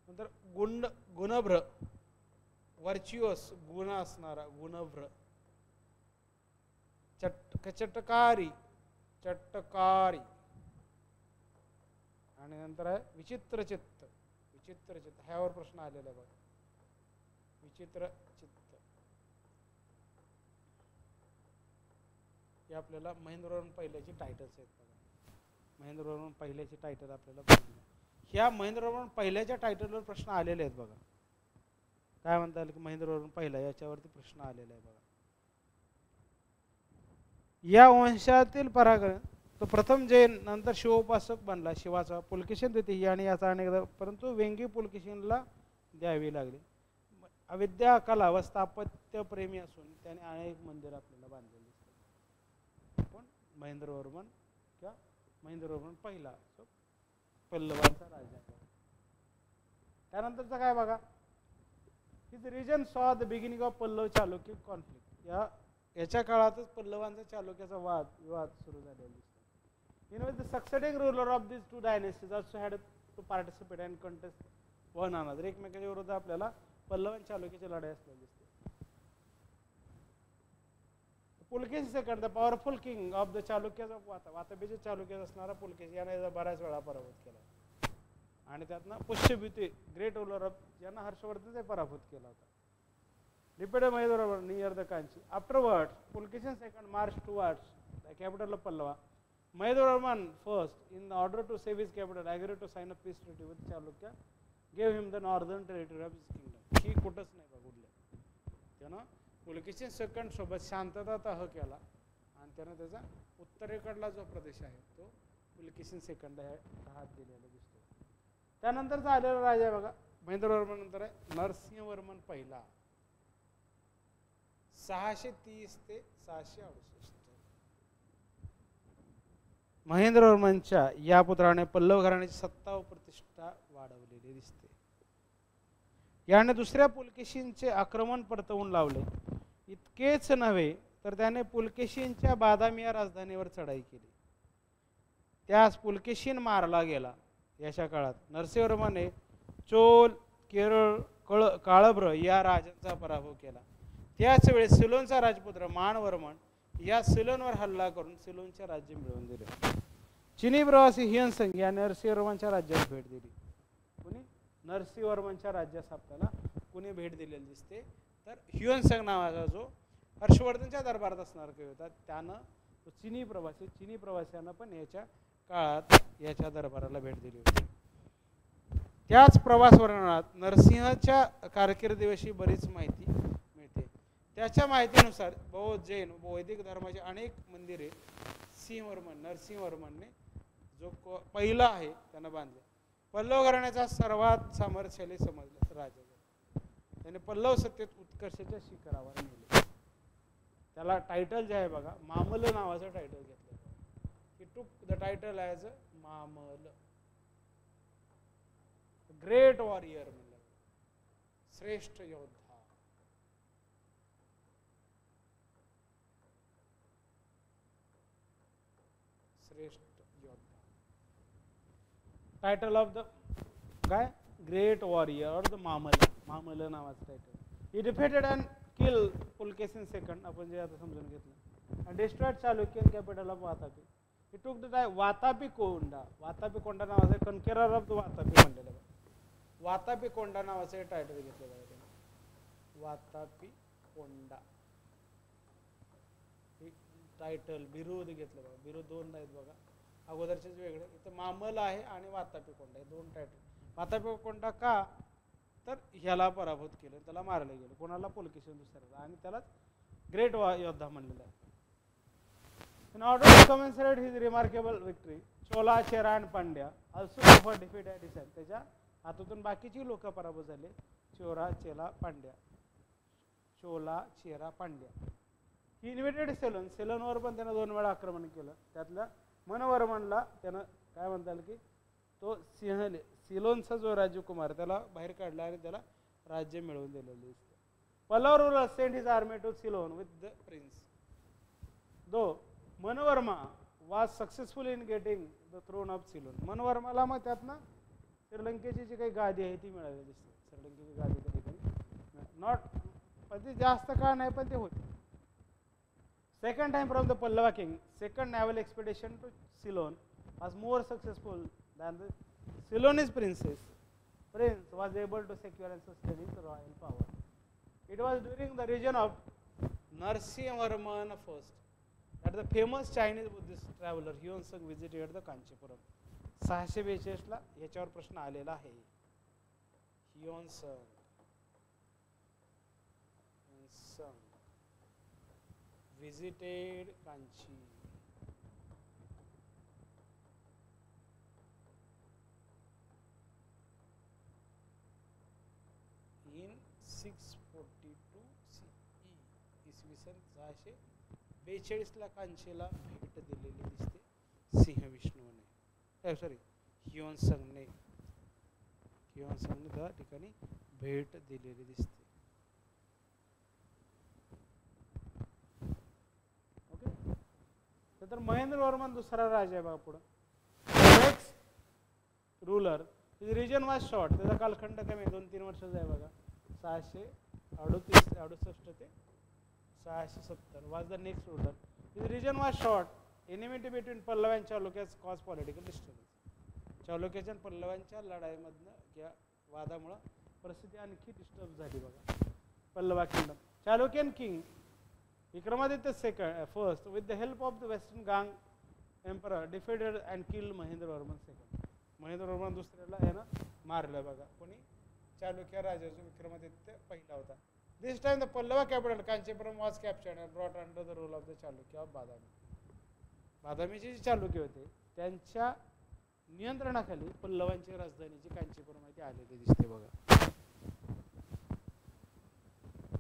नंतर गुणभ्र, वर्च्युअस गुण असणारा गुणभ्र. चटकारी आणि नंतर आहे विचित्रचित्त. ह्यावर प्रश्न आलेला आहे बघा. विचित्रचित्त हे आपल्याला महेंद्रवर्मन पहिल्याची टायटल्स आहेत बघा. महेंद्रवर्मन पहिल्याची टायटल आपल्याला ह्या महेंद्रवर्मन पहिल्याच्या टायटलवर प्रश्न आलेले आहेत बघा. काय म्हणता येईल की महेंद्रवर्मन पहिला याच्यावरती प्रश्न आलेला आहे बघा. या वंशातील पराक्रम तो प्रथम जैन, नंतर शिवोपासक बनला. शिवाचा पुलकेशीन द्वितीय आणि याचा अनेकदा, परंतु वेंगी पुलकेशीनला द्यावी लागली. अविद्या, कला व स्थापत्य प्रेमी असून त्याने अनेक मंदिर आपल्याला बांधलेली दिसतात. पण महेंद्रवर्मन किंवा महेंद्रवर्मन पहिला पल्लवांचा राजा. त्यानंतरचा काय बघा? His reign saw the beginning of Pallava Chalukya conflict. या याच्या काळातच पल्लवांचा चालुक्याचा विवाद सुरू झालेला दिसतो. The succeeding ruler of this two dynasties also had to participate and contest one another. एकमेकांच्या विरोधात आपल्याला पल्लव आणि चालुक्याची लढाई असलेली दिसते. Pulakeshi second, the powerful king of the चालुक्याचा वाताबीचे चालुक्यात असणारा पुलकेशी याने याचा बऱ्याच वेळा पराभूत केला आणि त्यातनं पुष्यभूती ग्रेट रुलर ऑफ यांना हर्षवर्धनचा पराभूत केला होता. Defeated Mahadurvarman near the Kanchi. Afterwards, Pulkeshi II marched towards the capital of Pallava. Mahadurvarman first, in order to save his capital, agreed to sign a peace treaty with Chalukya, gave him the northern territory of his kingdom. ही कुठंच नाही बा कुठल्या. त्यानं Pulakeshi II सोबत शांतता तह केला आणि त्यानं त्याचा उत्तरेकडला जो प्रदेश आहे तो पुलकेशी II हात दिलेला दिसतो. त्यानंतरचा आलेला राजा बघा महेंद्रवर्मन नंतर आहे नरसिंहवर्मन पहिला 630 ते 668. महेंद्रवर्मनच्या या पुत्राने पल्लव घराण्याची सत्ता व प्रतिष्ठा वाढवलेली दिसते. याने दुसऱ्या पुलकेशींचे आक्रमण परतवून लावले. इतकेच नव्हे तर त्याने पुलकेशींच्या बादामी या राजधानीवर चढाई केली. त्यास पुलकेशीन मारला गेला. याच्या काळात नरसिंहवर्मने चोल, केरळ, काळभ्र या राजांचा पराभव केला. त्याच वेळेस सिलोनचा राजपुत्र मानवर्मन या सिलोनवर हल्ला करून सिलोनचे राज्य मिळवून दिले. चिनी प्रवासी हियनसंग या नरसिंहवर्मनच्या राज्यात भेट दिली. कुणी नरसिंहवर्मनच्या राज्यास आपल्याला कुणी भेट दिलेली दिसते तर हियनसंग नावाचा जो हर्षवर्धनच्या दरबारात असणार काही होता त्यानं तो चिनी प्रवाशांना पण याच्या काळात याच्या दरबाराला भेट दिली होती. त्याच प्रवास वर्णनात नरसिंहाच्या कारकिर्दीविषयी बरीच माहिती मिळते. त्याच्या माहितीनुसार बौद्ध, जैन व वैदिक धर्माचे अनेक मंदिरे नरसिंहवर्मनने जो पहिला आहे त्यानं बांधले. पल्लव घराण्याचा सर्वात सामर्थ्यशाली समजला राजा त्याने पल्लव सत्तेत उत्कर्षाच्या शिखरावर नेले. त्याला टायटल जे आहे बघा मामल नावाचं टायटल घेतलं. He took the title as Mamalla, great warrior म्हणलं, श्रेष्ठ योद्धा. टायटल ऑफ द काय ग्रेट वॉरियर और द मामल नावाचं title. He defeated and kill Pulakeshin II आपण जे आता समजून घेतलं. And destroyed Chalukyan capital of Vatapi. He took the Vatapi कोंडा नावाचं कन्केरर ऑफ द वातापी म्हणलेलं. वातापी कोंडा नावाचं टायटल घेतलेलं आहे त्याने. वातापी कोंडा हे टायटल बिरुद घेतलं बघा. बिरुद दोन आहेत बघा, अगोदरचेच वेगळे. इथं मामल आहे आणि वातापी कोंडा हे दोन टायटल. वातापी कोंडा का तर ह्याला पराभूत केलं, त्याला मारलं गेलं. कोणाला? पुलकेशी दुसऱ्याला. आणि त्यालाच ग्रेट योद्धा म्हणलेलं आहे. In order to commemorate his remarkable victory, Chola, Chera and Pandya also suffered defeat at his hand. त्याच्या हातातून बाकीची लोक पराभूत झाले. चोला, चेरा, पांड्या. ही इन्व्हेटेड सेलोनवर पण त्यानं 2 वेळा आक्रमण केलं. त्यातल्या मनवर्मनला त्यानं काय म्हणता येईल की तो सिलोनचा जो राजकुमार त्याला बाहेर काढला आणि त्याला राज्य मिळवून दिलेलं दिसतं. Pallava ruler sent his army to Ceylon with the prince. Though Manavarma was successful in getting the throne of Ceylon. मनवर्माला मग त्यातनं श्रीलंकेची जी काही गादी आहे ती मिळाली दिसते. श्रीलंकेची गादी कधी कधी नॉट पण ती जास्त काळ नाही पण ते होती. Second time from the Pallava king, second naval expedition to Ceylon was more successful than the Ceylonese prince was able to secure and sustain his royal power. It was during the region of Narasimhavarman I that the famous Chinese Buddhist traveler Huansung visited the Kanchipuram. 642 ला याच्यावर प्रश्न आलेला आहे. Huansung visited Kanchi. In 642 CE. इसवी सन 642 ला कांचीला भेट दिलेली दिसते सिंह विष्णूने. ह्युअनसंगने त्या ठिकाणी भेट दिलेली दिसते. नंतर महेंद्रवर्मन दुसरा राजा आहे बघा पुढं. Next ruler reign was short, त्याचा कालखंड कमी 2-3 वर्षाचा आहे बघा. 668 ते 670 was the next ruler. Reign was short. Enmity between Pallava and Chalukyas cause political disturbance. चालुक्याच्या आणि पल्लवांच्या लढाईमधनं किंवा वादामुळं परिस्थिती आणखी डिस्टर्ब झाली बघा. Pallava kingdom. Chalukyan king Vikramaditya first with the help of the western गांग emperor defeated and killed Mahendravarman second. Mahendravarman दुसऱ्याला यानं मारलं बघा. कोणी? चालुक्य राजा जो विक्रमादित्य पहिला होता. This time the Pallava capital Kanchipuram was captured and brought under the rule of the Chalukya of Badami. बादामीचे जे चालुक्य होते त्यांच्या नियंत्रणाखाली पल्लवांची राजधानीची कांचीपुरम आहे ती आलेली दिसते बघा.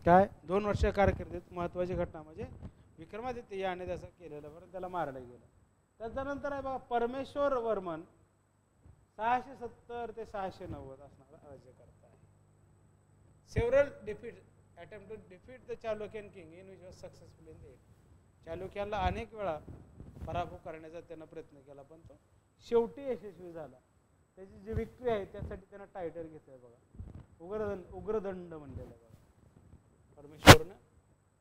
काय 2 वर्ष कारकिर्दीत महत्वाची घटना म्हणजे विक्रमादित्य याने त्याचं केलेलं बरं, त्याला मारलं गेलं. त्याच्यानंतर आहे बघा परमेश्वर वर्मन 670 ते 690 असणारा राज्यकर्ता आहे. Several defeat attempt to defeat the Chalukyan king in which was successful in the end. चालुक्याला अनेक वेळा पराभव करण्याचा त्यानं प्रयत्न केला पण तो शेवटी यशस्वी झाला. त्याची जी विक्ट्री आहे त्यासाठी त्यानं टायटल घेतलंय बघा उग्रदंड म्हणलेलं बघा. परमेश्वरनं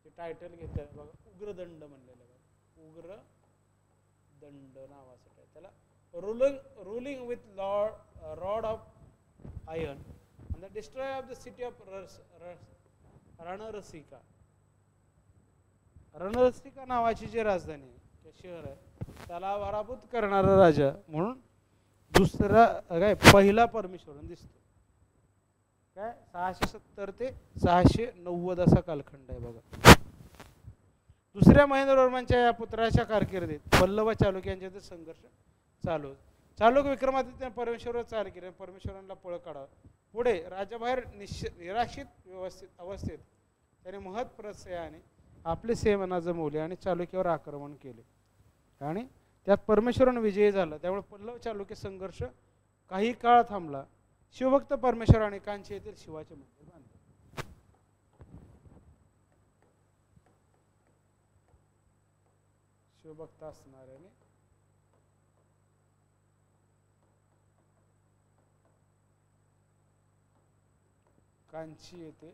ते टायटल घेतलं बघा उग्रदंड म्हणलेलं बघा. उग्रदंड नावाचं काय त्याला. ruling with rod of iron and the destroyer of the city of रणरसिका. रणरसिका नावाची जी राजधानी शहर आहे त्याला पराभूत करणारा राजा म्हणून दुसरा काय पहिला परमेश्वरन दिसतो. काय 670 ते 690 असा कालखंड आहे बघा. दुसऱ्या महेंद्रवर्मनच्या या पुत्राच्या कारकिर्दीत पल्लव चालुक्यांचे संघर्ष चालू. चालुक्य विक्रमादित्य परमेश्वरावर चाल केली. परमेश्वरांना पळ काढावं. पुढे राज्याबाहेर निराशित अवस्थेत त्याने महत्प्रसयाने आपले सेना जमवले आणि चालुक्यावर आक्रमण केले आणि त्यात परमेश्वरानं विजयी झाला. त्यामुळे पल्लव चालुक्य संघर्ष काही काळ थांबला. शिवभक्त परमेश्वराने कांची येथील शिवाचे मंदिर बांधले. शिवभक्त असणाऱ्याने कांची येथे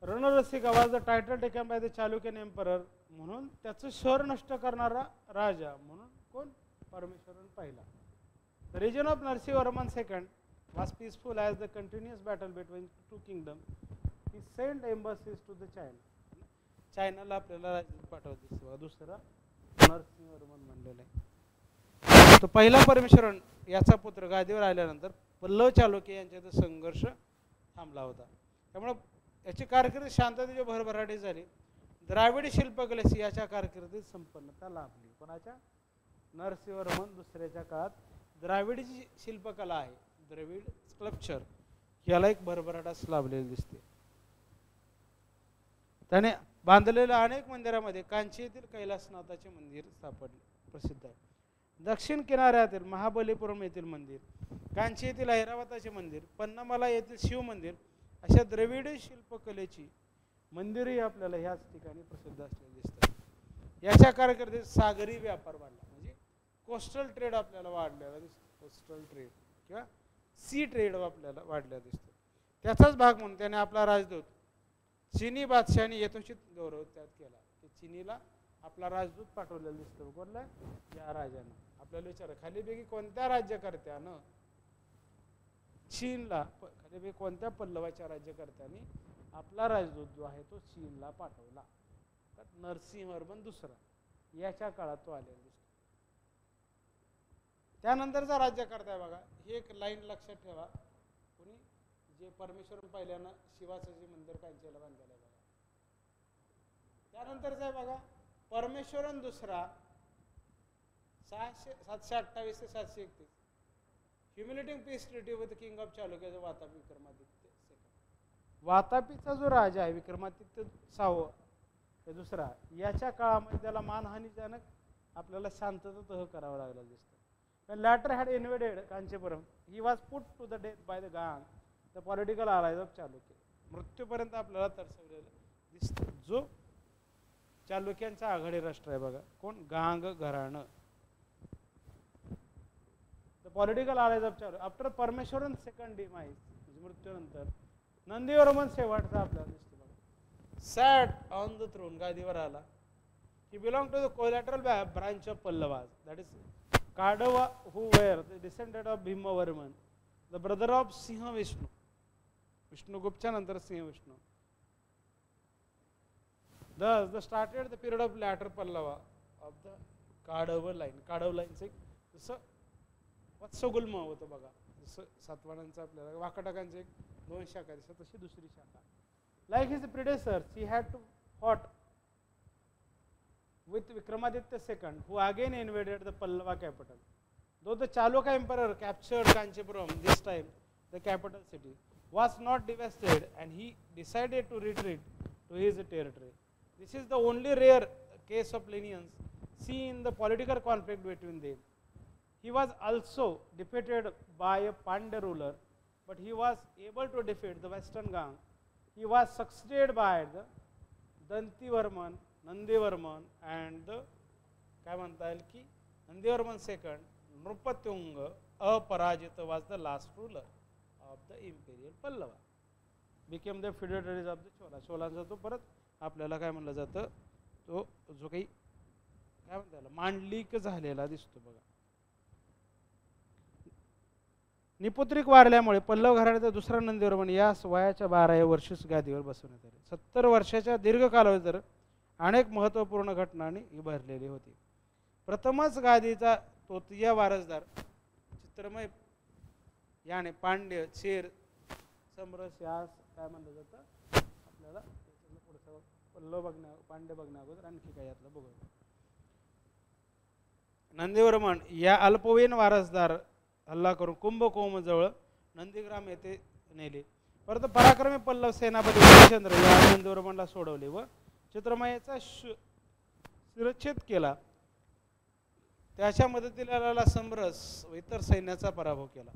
Ranarasika was the title taken by the Chalukyan emperor. म्हणून त्याचं शहर नष्ट करणारा राजा म्हणून कोण? परमेश्वरन पहिला. The region of Narasimhavarman II was peaceful as the continuous battle between two kingdoms. He sent embassies to the China. चायनाला आपल्याला राज्य पाठवते. दुसरा नरसिंहवर्मन म्हणलेला आहे. तो पहिला परमेश्वरन याचा पुत्र गादीवर आल्यानंतर पल्लव चालुक्य यांच्यात संघर्ष थांबला होता. त्यामुळे याची कारकीर्द शांततेची भरभराटी झाली. द्राविडी शिल्पकलेस याच्या कारकिर्दीत संपन्नता लाभली. कोणाच्या? नरसिंहवर्मन दुसऱ्याच्या काळात द्राविडी जी शिल्पकला आहे द्रविड स्कल्पचर याला एक भरभराटाच लाभलेली दिसते. त्याने बांधलेल्या अनेक मंदिरामध्ये कांची येथील कैलासनाथाचे मंदिर सापडले प्रसिद्ध आहे. दक्षिण किनाऱ्यातील महाबलीपुरम येथील मंदिर, कांची येथील ऐरावताचे मंदिर, पन्नामला येथील शिव मंदिर अशा द्रविडी शिल्पकलेची मंदिरही आपल्याला ह्याच ठिकाणी प्रसिद्ध असलेली दिसतात. याच्या कारकिर्दीत सागरी व्यापार वाढला म्हणजे कोस्टल ट्रेड आपल्याला वाढलेला दिसतो. कोस्टल ट्रेड किंवा सी ट्रेड आपल्याला वाढलेला दिसतो. त्याचाच भाग म्हणून त्याने आपला राजदूत चिनी बादशाहाने यथोचित गौरव त्यात केला. ते चिनीला आपला राजदूत पाठवलेला दिसतो. कोणला? या राजानं. आपल्याला विचार खालीपैकी कोणत्या राज्यकर्त्यानं चीनला खालीपैकी कोणत्या पल्लवाच्या राज्यकर्त्याने आपला राजदूत जो आहे तो चीनला पाठवला? तर नरसिंहवर्मन दुसरा याच्या काळात तो आलेला दिसतो. त्यानंतरचा राज्यकर्ता आहे बघा. ही एक लाईन लक्षात ठेवा. कोणी? जे परमेश्वरन पहिल्यानं शिवाचं जे मंदिर कांचीला बांधलेलं आहे बघा. त्यानंतरचा आहे बघा परमेश्वरन दुसरा 728 ते 731 humiliating peace treaty with king of Chalukya Vatapi Vikramaditya second. वातापीचा जो राजा आहे विक्रमादित्य 6 हे दुसरा. याच्या काळामध्ये त्याला मानहानीजनक आपल्याला शांतता तह करावा लागला दिसतं. When latter had invaded Kanchipuram, he was put to the death by the Gang, the political allies of Chalukya. मृत्यूपर्यंत आपल्याला तरसवलेलं दिसतं. जो चालुक्यांचा आघाडी राष्ट्र आहे बघा, कोण? गांग घराणं. The political allies of Chalukya. After Parameshwaran second demise, मृत्यूनंतर नंदीवर्मन शेवटचा आपल्याला दिसतो बघा. सॅट ऑन द थ्रोन, गादीवर आला. He belonged to the collateral branch of Pallavas, that is Kadava, who were the descendant of Bhimavarman, the brother of Singha Vishnu. Vishnugupta nantar Singha Vishnu. Thus, the started the period of latter Pallava of the Kadava line. Kadava line से जसं वत्सगुल्म होतं बघा, जसं सातवाहनांचा आपल्याला वाकाटकांचे एक दोन शाखा दिसतात, तशी दुसरी शाखा. Like his predecessors, he had to fought with Vikramaditya II, who again invaded the Pallava capital. Though the Chalukya emperor captured Kanchipuram, this time the capital city, was not devastated, and he decided to retreat to his territory. This is the only rare case of lenience seen in the political conflict between them. He was also defeated by a Pandya ruler, but he was able to defeat the Western Gang. He was succeeded by the Dantivarman, Nandivarman and the काय म्हणता येईल की Nandivarman II, Nrupatyunga Aparajita was the last ruler of the imperial Pallava. Became the feudatories of the Chola. चोलांचा तो परत आपल्याला काय म्हणलं जातं, तो जो काही काय म्हणता येईल मांडलिक झालेला दिसतो बघा. निपुत्रिक वारल्यामुळे पल्लव घराण्याचा दुसरा नंदीवर्मन यास वयाच्या 12व्या वर्षीच गादीवर बसवण्यात आले. 70 वर्षाच्या दीर्घ कालावधीत अनेक महत्त्वपूर्ण घटनांनी ही भरलेली होती. प्रथमच गादीचा तोतिया वारसदार चित्रमय याने पांड्य चेर समरस यास काय म्हणलं जातं आपल्याला पुढचं पल्लव पांड्य बघण्या अगोदर आणखी काय यातलं बघूया. नंदीवर्मन या अल्पवयीन वारसदार हल्ला करून कुंभकोमजवळ नंदीग्राम येथे नेले. परंतु पराक्रमी पल्लव सेनापती हरिश्चंद्र या नंदीवर्मनला सोडवले व चित्रमयाचा शिरच्छेद केला. त्याच्या मदतीला आलेला समरस व इतर सैन्याचा पराभव केला.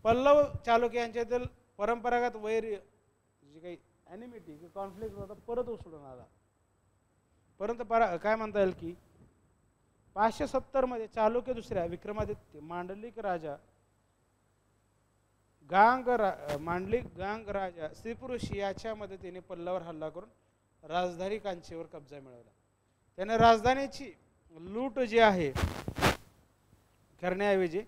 पल्लव चालुक्य यांच्यातील परंपरागत वैर जी काही ॲनिमिटी की कॉन्फ्लिक्ट होता परत उसळून आला. परंतु काय म्हणता येईल की 570 मध्ये चालुक्य दुसऱ्या विक्रमादित्य मांडलिक राजा गांग राजा स्त्रीपुरुष याच्या मदतीने पल्लवावर हल्ला करून राजधानी कांचीवर कब्जा मिळवला. त्याने राजधानीची लूट जी आहे करण्याऐवजी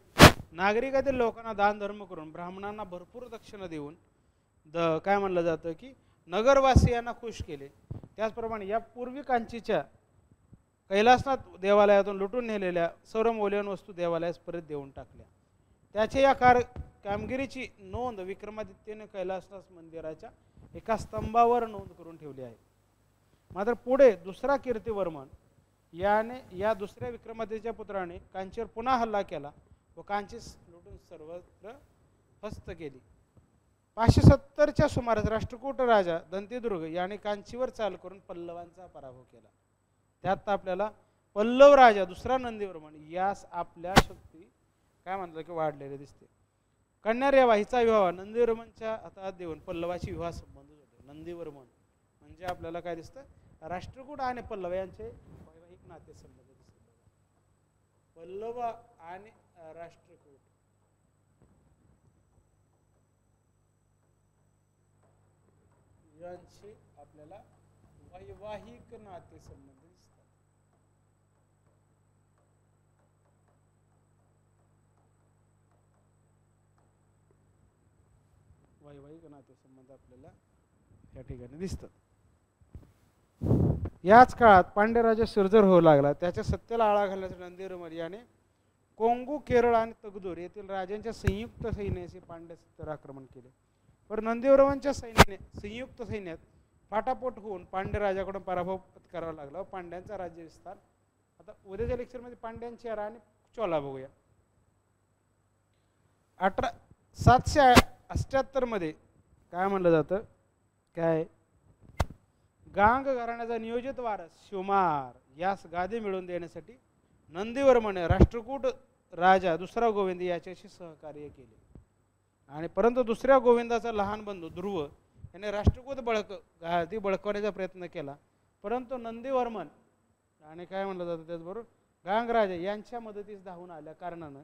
नागरिकातील लोकांना दान धर्म करून ब्राह्मणांना भरपूर दक्षिणा देऊन काय म्हणलं जातं की नगरवासियांना खुश केले. त्याचप्रमाणे या पूर्वी कांचीच्या कैलासनाथ देवालयातून लुटून नेलेल्या सर्व मौल्यवान वस्तू देवालयास परत देऊन टाकल्या. त्याच्या या कामगिरीची नोंद विक्रमादित्यने कैलासनाथ मंदिराच्या एका स्तंभावर नोंद करून ठेवली आहे. मात्र पुढे दुसरा कीर्तिवर्मन याने या दुसऱ्या विक्रमादित्यच्या पुत्राने कांचीवर पुन्हा हल्ला केला व कांची लुटून सर्वत्र हस्त केली. 570च्या सुमारास राष्ट्रकूट राजा दंतीदुर्ग याने कांचीवर चाल करून पल्लवांचा पराभव केला. त्यात आपल्याला पल्लव राजा दुसरा नंदीवर्मन यास आपल्या शक्ती काय म्हणतात की वाढलेले दिसते. कन्या रेवा हिचा विवाह नंदीवर्मनच्या हातात देऊन पल्लवाची विवाह संबंध होते. नंदीवर्मन म्हणजे आपल्याला काय दिसतं राष्ट्रकूट आणि पल्लव यांचे वैवाहिक नातेसंबंध दिसतात. पल्लव आणि राष्ट्रकूट यांचे आपल्याला वैवाहिक नातेसंबंध दिसतात. वैवाहिक नातेसंबंध आपल्याला या ठिकाणी दिसतात. याच काळात पांड्यराजा शिरजर होऊ लागला. त्याच्या सत्तेला आळा घालण्यासाठी नंदीवर्मन याने कोंगू केरळ आणि तगदूर येथील राजांच्या संयुक्त सैन्याचे पांड्य सत्तेवर आक्रमण केले. पर नंदीवर्मनच्या सैन्याने संयुक्त सैन्यात फाटाफोट होऊन पांड्य राजाकडून पराभव पत्करावा लागला. पांड्यांचा राज्य विस्तार आता उद्याच्या लेक्चरमध्ये पांड्यांची era आणि चोला बघूया. 778 मध्ये काय म्हणलं जातं काय गांग घराण्याचा नियोजित वारस शिवमार यास गादी मिळवून देण्यासाठी नंदीवर्मने राष्ट्रकूट राजा दुसरा गोविंद याच्याशी सहकार्य केले आणि परंतु दुसऱ्या गोविंदाचा लहान बंधू ध्रुव याने राष्ट्रकूट गादी बळकवण्याचा प्रयत्न केला, परंतु नंदीवर्मन आणि काय म्हणलं जातं त्याचबरोबर गांगराजा यांच्या मदतीस धावून आल्या कारणानं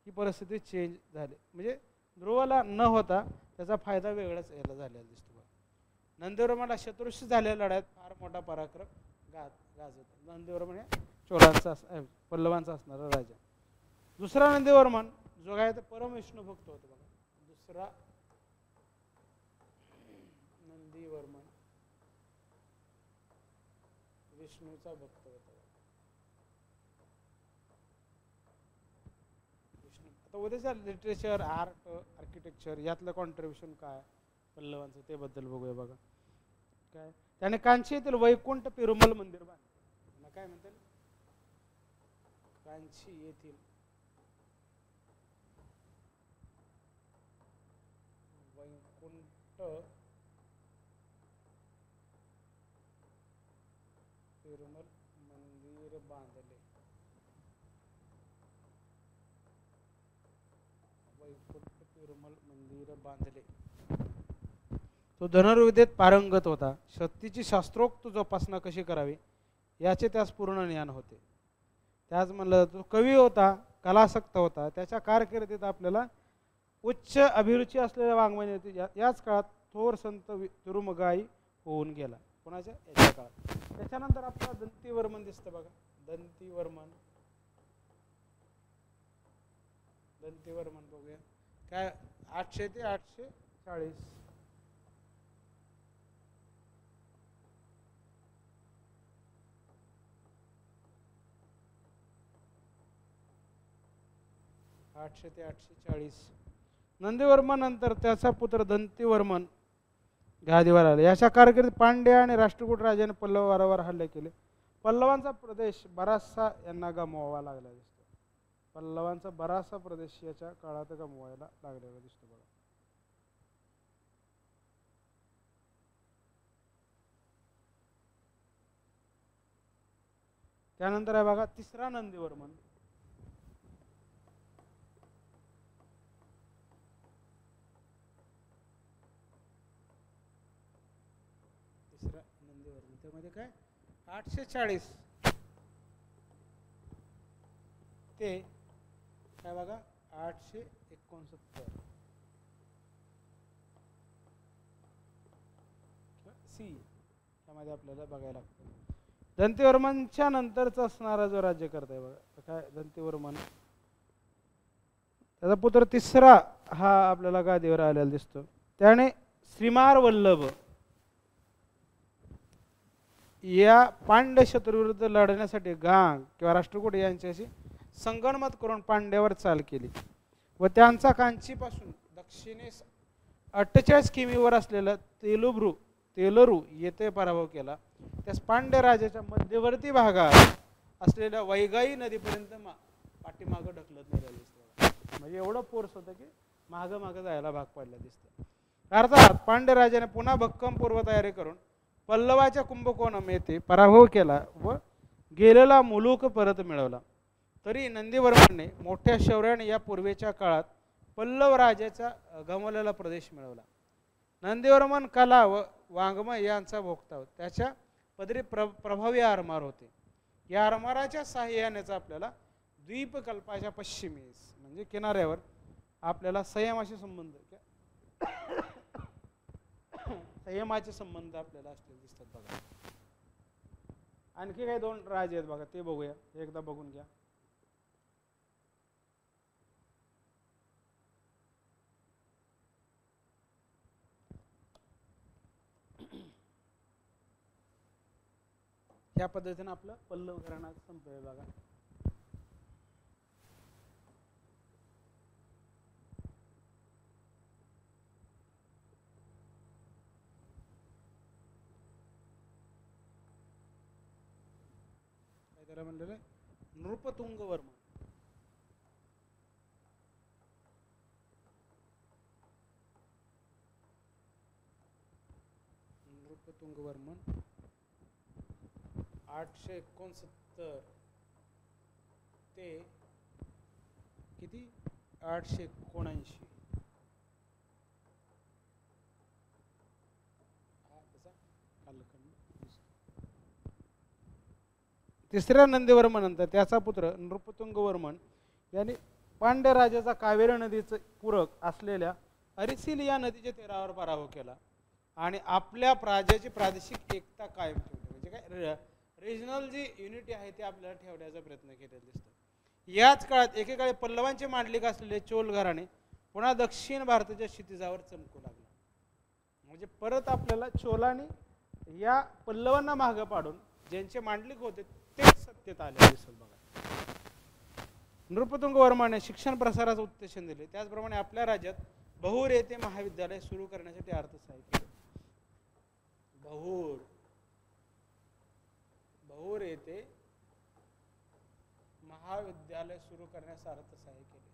ही परिस्थिती चेंज झाली. म्हणजे ध्रुवाला न होता त्याचा फायदा वेगळाच यायला झालेला दिसतो. नंदीवर्मनला शत्रूशी झालेल्या लढ्यात फार मोठा पराक्रम गाजवतो. नंदीवर्मन हे चोळांचा पल्लवांचा असणारा राजा. दुसरा नंदीवर्मन जो काय परम विष्णू भक्त होता बघा. दुसरा नंदीवर्मन विष्णूचा भक्त होता. विष्णू आता उद्याच्या लिटरेचर आर्ट आर्किटेक्चर यातलं कॉन्ट्रीब्युशन काय पल्लवांचं ते बद्दल बघूया बघा. काय त्याने कांची येथील वैकुंठ पेरुमल मंदिर बांधले. काय म्हणतात कांची येथील वैकुंठ पेरुमल मंदिर बांधले. वैकुंठ पेरुमल मंदिर बांधले. तो धनुर्विद्येत पारंगत होता. शक्तीची शास्त्रोक्त जोपासना कशी करावी याचे त्यास पूर्ण ज्ञान होते. त्याच म्हणलं तो कवी होता, कलासक्त होता. त्याच्या कारकिर्दीत आपल्याला उच्च अभिरुची असलेल्या वाङ्मय होते. याच काळात थोर संत तिरुमगाई होऊन गेला. कोणाच्या याच्या काळात. त्याच्यानंतर आपला दंतीवर्मन दिसतं बघा. दंतीवर्मन बघूया काय 800 ते 840. नंदीवर्मन नंतर त्याचा पुत्र दंतीवर्मन गादीवर आले. याच्या कारकिर्दीत पांड्या आणि राष्ट्रकूट राजाने पल्लवावर हल्ले केले. पल्लवांचा प्रदेश बराचसा यांना गमवावा लागला दिसतो. पल्लवांचा बराचसा प्रदेश याच्या काळात गमवायला लागलेला दिसतो बघा. त्यानंतर आहे बघा तिसरा नंदीवर्मन. त्यामध्ये काय 840 ते काय बघा 869 सी त्यामध्ये आपल्याला बघायला लागतं. दंतीवर्मनच्या नंतरचा असणारा जो राज्यकर्ता आहे बघा काय दंतीवर्मन त्याचा पुत्र तिसरा हा आपल्याला गादीवर आलेला दिसतो. त्याने श्रीमार वल्लभ या पांड्य शत्रूविरुद्ध लढण्यासाठी गांग किंवा राष्ट्रकूट यांच्याशी संगनमत करून पांड्यावर चाल केली व त्यांचा कांचीपासून दक्षिणेस 48 किमीवर असलेला तेलरू येथे पराभव केला. त्यास पांड्य राजाच्या मध्यवर्ती भागात असलेल्या वैगाई नदीपर्यंत पाठीमागं ढकलत नेलेलं दिसतं. म्हणजे एवढं फोर्स होतं की मागं जायला भाग पडला दिसतं. अर्थात पांड्य राजाने पुन्हा भक्कम पूर्वतयारी करून पल्लवाच्या कुंभकोणम येथे पराभव केला व गेलेला मुलूक परत मिळवला. तरी नंदीवर्मनने मोठ्या शौर्याने या पूर्वेच्या काळात पल्लव राजाचा गमावलेला प्रदेश मिळवला. नंदीवर्मन कला व वाङ्मय यांचा भोगता होता. त्याच्या पदरी प्रभावी आरमार होते. या आरमाराच्या साहाय्यानेच आपल्याला द्वीपकल्पाच्या पश्चिमेस म्हणजे किनाऱ्यावर आपल्याला संयमाचे संबंध आपल्याला असलेले दिसतात बघा. आणखी काही 2 राजे आहेत बघा ते बघूया. एकदा बघून घ्या. या पद्धतीने आपलं पल्लव घराणा संपलं बघा. त्याला म्हणलेलं नृपतुंगवर्मन. 869 ते किती 879. तिसऱ्या नंदीवर्मनंतर त्याचा पुत्र नृपतुंगवर्मन यांनी पांड्य राजाचा कावेरी नदीचं पूरक असलेल्या अरिसील या नदीच्या तीरावर पराभव केला आणि आपल्या राज्याची प्रादेशिक एकता कायम ठेवली. म्हणजे काय रिजनल जी युनिटी आहे ते आपल्याला ठेवण्याचा प्रयत्न केलेला दिसतो. याच काळात एकेकाळी पल्लवांचे मांडलिक असलेले चोल घराणे पुन्हा दक्षिण भारताच्या क्षितिजावर चमकू लागले. म्हणजे परत आपल्याला चोलांनी या पल्लवांना मागं पाडून ज्यांचे मांडलिक होते तेच सत्तेत आले दिसत बघा. नृपतुंग वर्माने शिक्षण प्रसाराचं उत्तेजन दिले. त्याचप्रमाणे आपल्या राज्यात बहुर येथे महाविद्यालय सुरू करण्यासाठी अर्थसहाय्य केले. बहुर येथे महाविद्यालय सुरू करण्यास अर्थसहाय्य केले.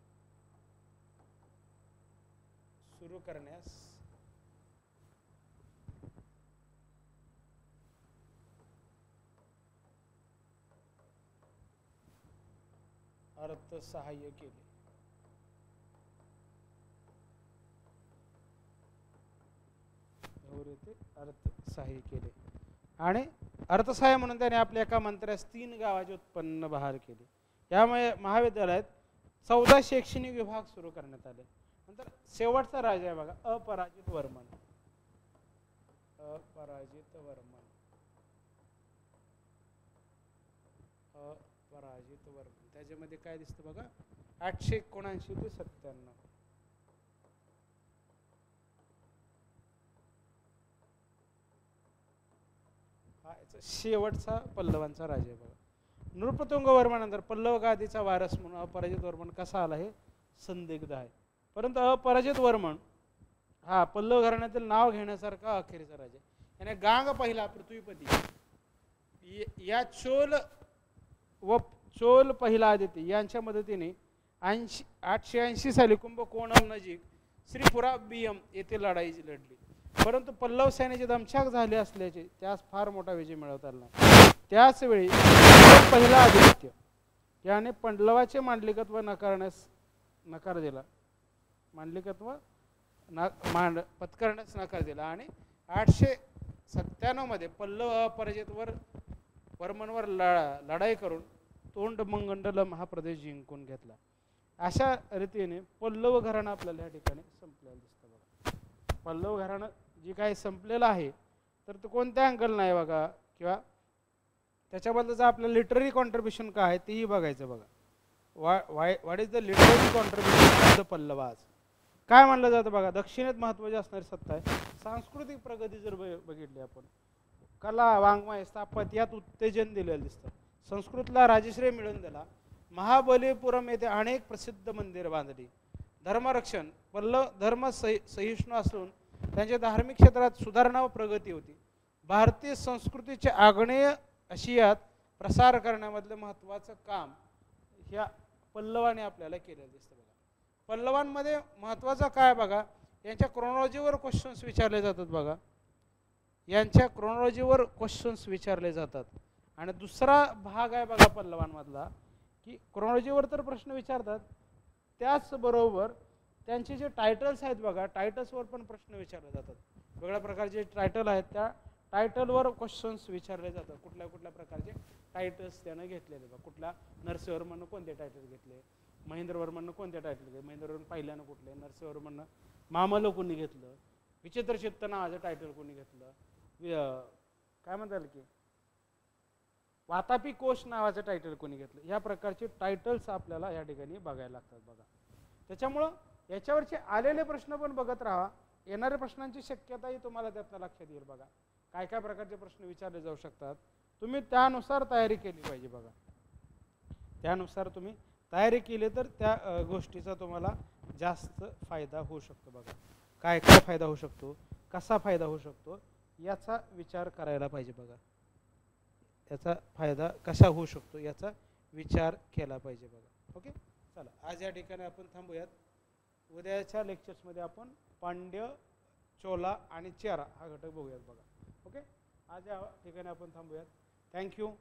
सुरू करण्यास अर्थसहाय्य केले. अर्थसहाय्य केले आणि अर्थसहाय्य म्हणून त्याने आपल्या एका मंत्र्यास 3 गावाचे उत्पन्न बहाल केले. यामुळे महाविद्यालयात 14 शैक्षणिक विभाग सुरू करण्यात आले. नंतर शेवटचा राजा आहे बघा अपराजित वर्मन. अपराजित वर्मन त्याच्यामध्ये काय दिसतं बघा 879 ते 97. हा याचा शेवटचा पल्लवांचा राजा आहे बघा. नृपतुंग वर्मानंतर पल्लव गादीचा वारस म्हणून अपराजित वर्मन कसा आला हे संदिग्ध आहे. परंतु अपराजित वर्मन हा पल्लव घराण्यातील नाव घेण्यासारखा अखेरचा राजा. याने गांग पहिला पृथ्वीपती या चोल पहिला आदित्य यांच्या मदतीने 880 साली कुंभकोणम नजीक श्रीपुराबियम येथे लढाई लढली. परंतु पल्लव सैन्याचे दमछाक झाले असल्याचे त्यास फार मोठा विजय मिळवता आला नाही. त्याच वेळी पहिला आदित्य याने पल्लवाचे मांडलिकत्व नाकारण्यास नकार दिला. मांडलिकत्व पत्करण्यास नकार दिला आणि 897 मध्ये पल्लव अपराजित वर्मनवर लढाई करून तोंडमंगंडलम हा प्रदेश जिंकून घेतला. अशा रीतीने पल्लव घराणं आपल्याला या ठिकाणी संपलेलं दिसतं बघा. पल्लव घराणं जी काही संपलेलं आहे तर तो कोणत्या अँगल नाही बघा किंवा त्याच्याबद्दलचं आपलं लिटररी कॉन्ट्रीब्युशन काय आहे तेही बघायचं बघा. What is the literary contribution of the Pallavas. काय म्हणलं जातं बघा दक्षिणेत महत्त्वाची असणारी सत्ता आहे. सांस्कृतिक प्रगती जर बघितली आपण कला वाङ्मय स्थापत्य यात उत्तेजन दिलेलं दिसतं. संस्कृतला राजश्री मिळवून दिला. महाबलीपुरम येथे अनेक प्रसिद्ध मंदिर बांधली. धर्मरक्षण पल्लव धर्म सहिष्णू असून त्यांच्या धार्मिक क्षेत्रात सुधारणा व प्रगती होती. भारतीय संस्कृतीचे आग्नेय आशियात प्रसार करण्यामधलं महत्त्वाचं काम ह्या पल्लवाने आपल्याला केलेलं दिसतं बघा. पल्लवांमध्ये महत्त्वाचं काय बघा यांच्या क्रोनॉलॉजीवर क्वेश्चन्स विचारले जातात बघा. यांच्या क्रोनॉलॉजीवर क्वेश्चन्स विचारले जातात. आणि दुसरा भाग आहे बघा पल्लवांमधला की क्रोनॉलॉजीवर तर प्रश्न विचारतात त्याचबरोबर त्यांचे जे टायटल्स आहेत बघा टायटल्सवर पण प्रश्न विचारले जातात. वेगळ्या प्रकारचे टायटल आहेत त्या टायटलवर क्वेश्चन्स विचारले जातात. कुठल्या कुठल्या प्रकारचे टायटल्स त्यानं घेतलेले बघा. कुठल्या नरसिंहवर्मननं कोणते टायटल घेतले, महेंद्रवर्मननं कोणते टायटल घेतले, महेंद्रवर्मन पहिल्यानं कुठले, नरसिंहवर्मननं मामलं कोणी घेतलं, विचित्रचित्त नावाचं टायटल कोणी घेतलं, काय म्हणतात की वातापी कोश नावाचं टायटल कोणी घेतलं. या प्रकारचे टायटल्स आपल्याला या ठिकाणी बघायला लागतात बघा. त्याच्यामुळं याच्यावरचे आलेले प्रश्न पण बघत राहा. येणाऱ्या प्रश्नांची शक्यताही तुम्हाला त्यातनं लक्षात येईल बघा. काय काय प्रकारचे प्रश्न विचारले जाऊ शकतात तुम्ही त्यानुसार तयारी केली पाहिजे बघा. त्यानुसार तुम्ही तयारी केली तर त्या गोष्टीचा तुम्हाला जास्त फायदा होऊ शकतो बघा. काय काय फायदा होऊ शकतो, कसा फायदा होऊ शकतो याचा विचार करायला पाहिजे बघा. याचा फायदा कसा होऊ शकतो याचा विचार केला पाहिजे बघा. ओके चला आज या ठिकाणी आपण थांबूयात. उद्याच्या लेक्चर्समध्ये आपण पांड्य, चोला आणि चेरा हा घटक बघूयात बघा. ओके आज या ठिकाणी आपण थांबूयात. थँक्यू.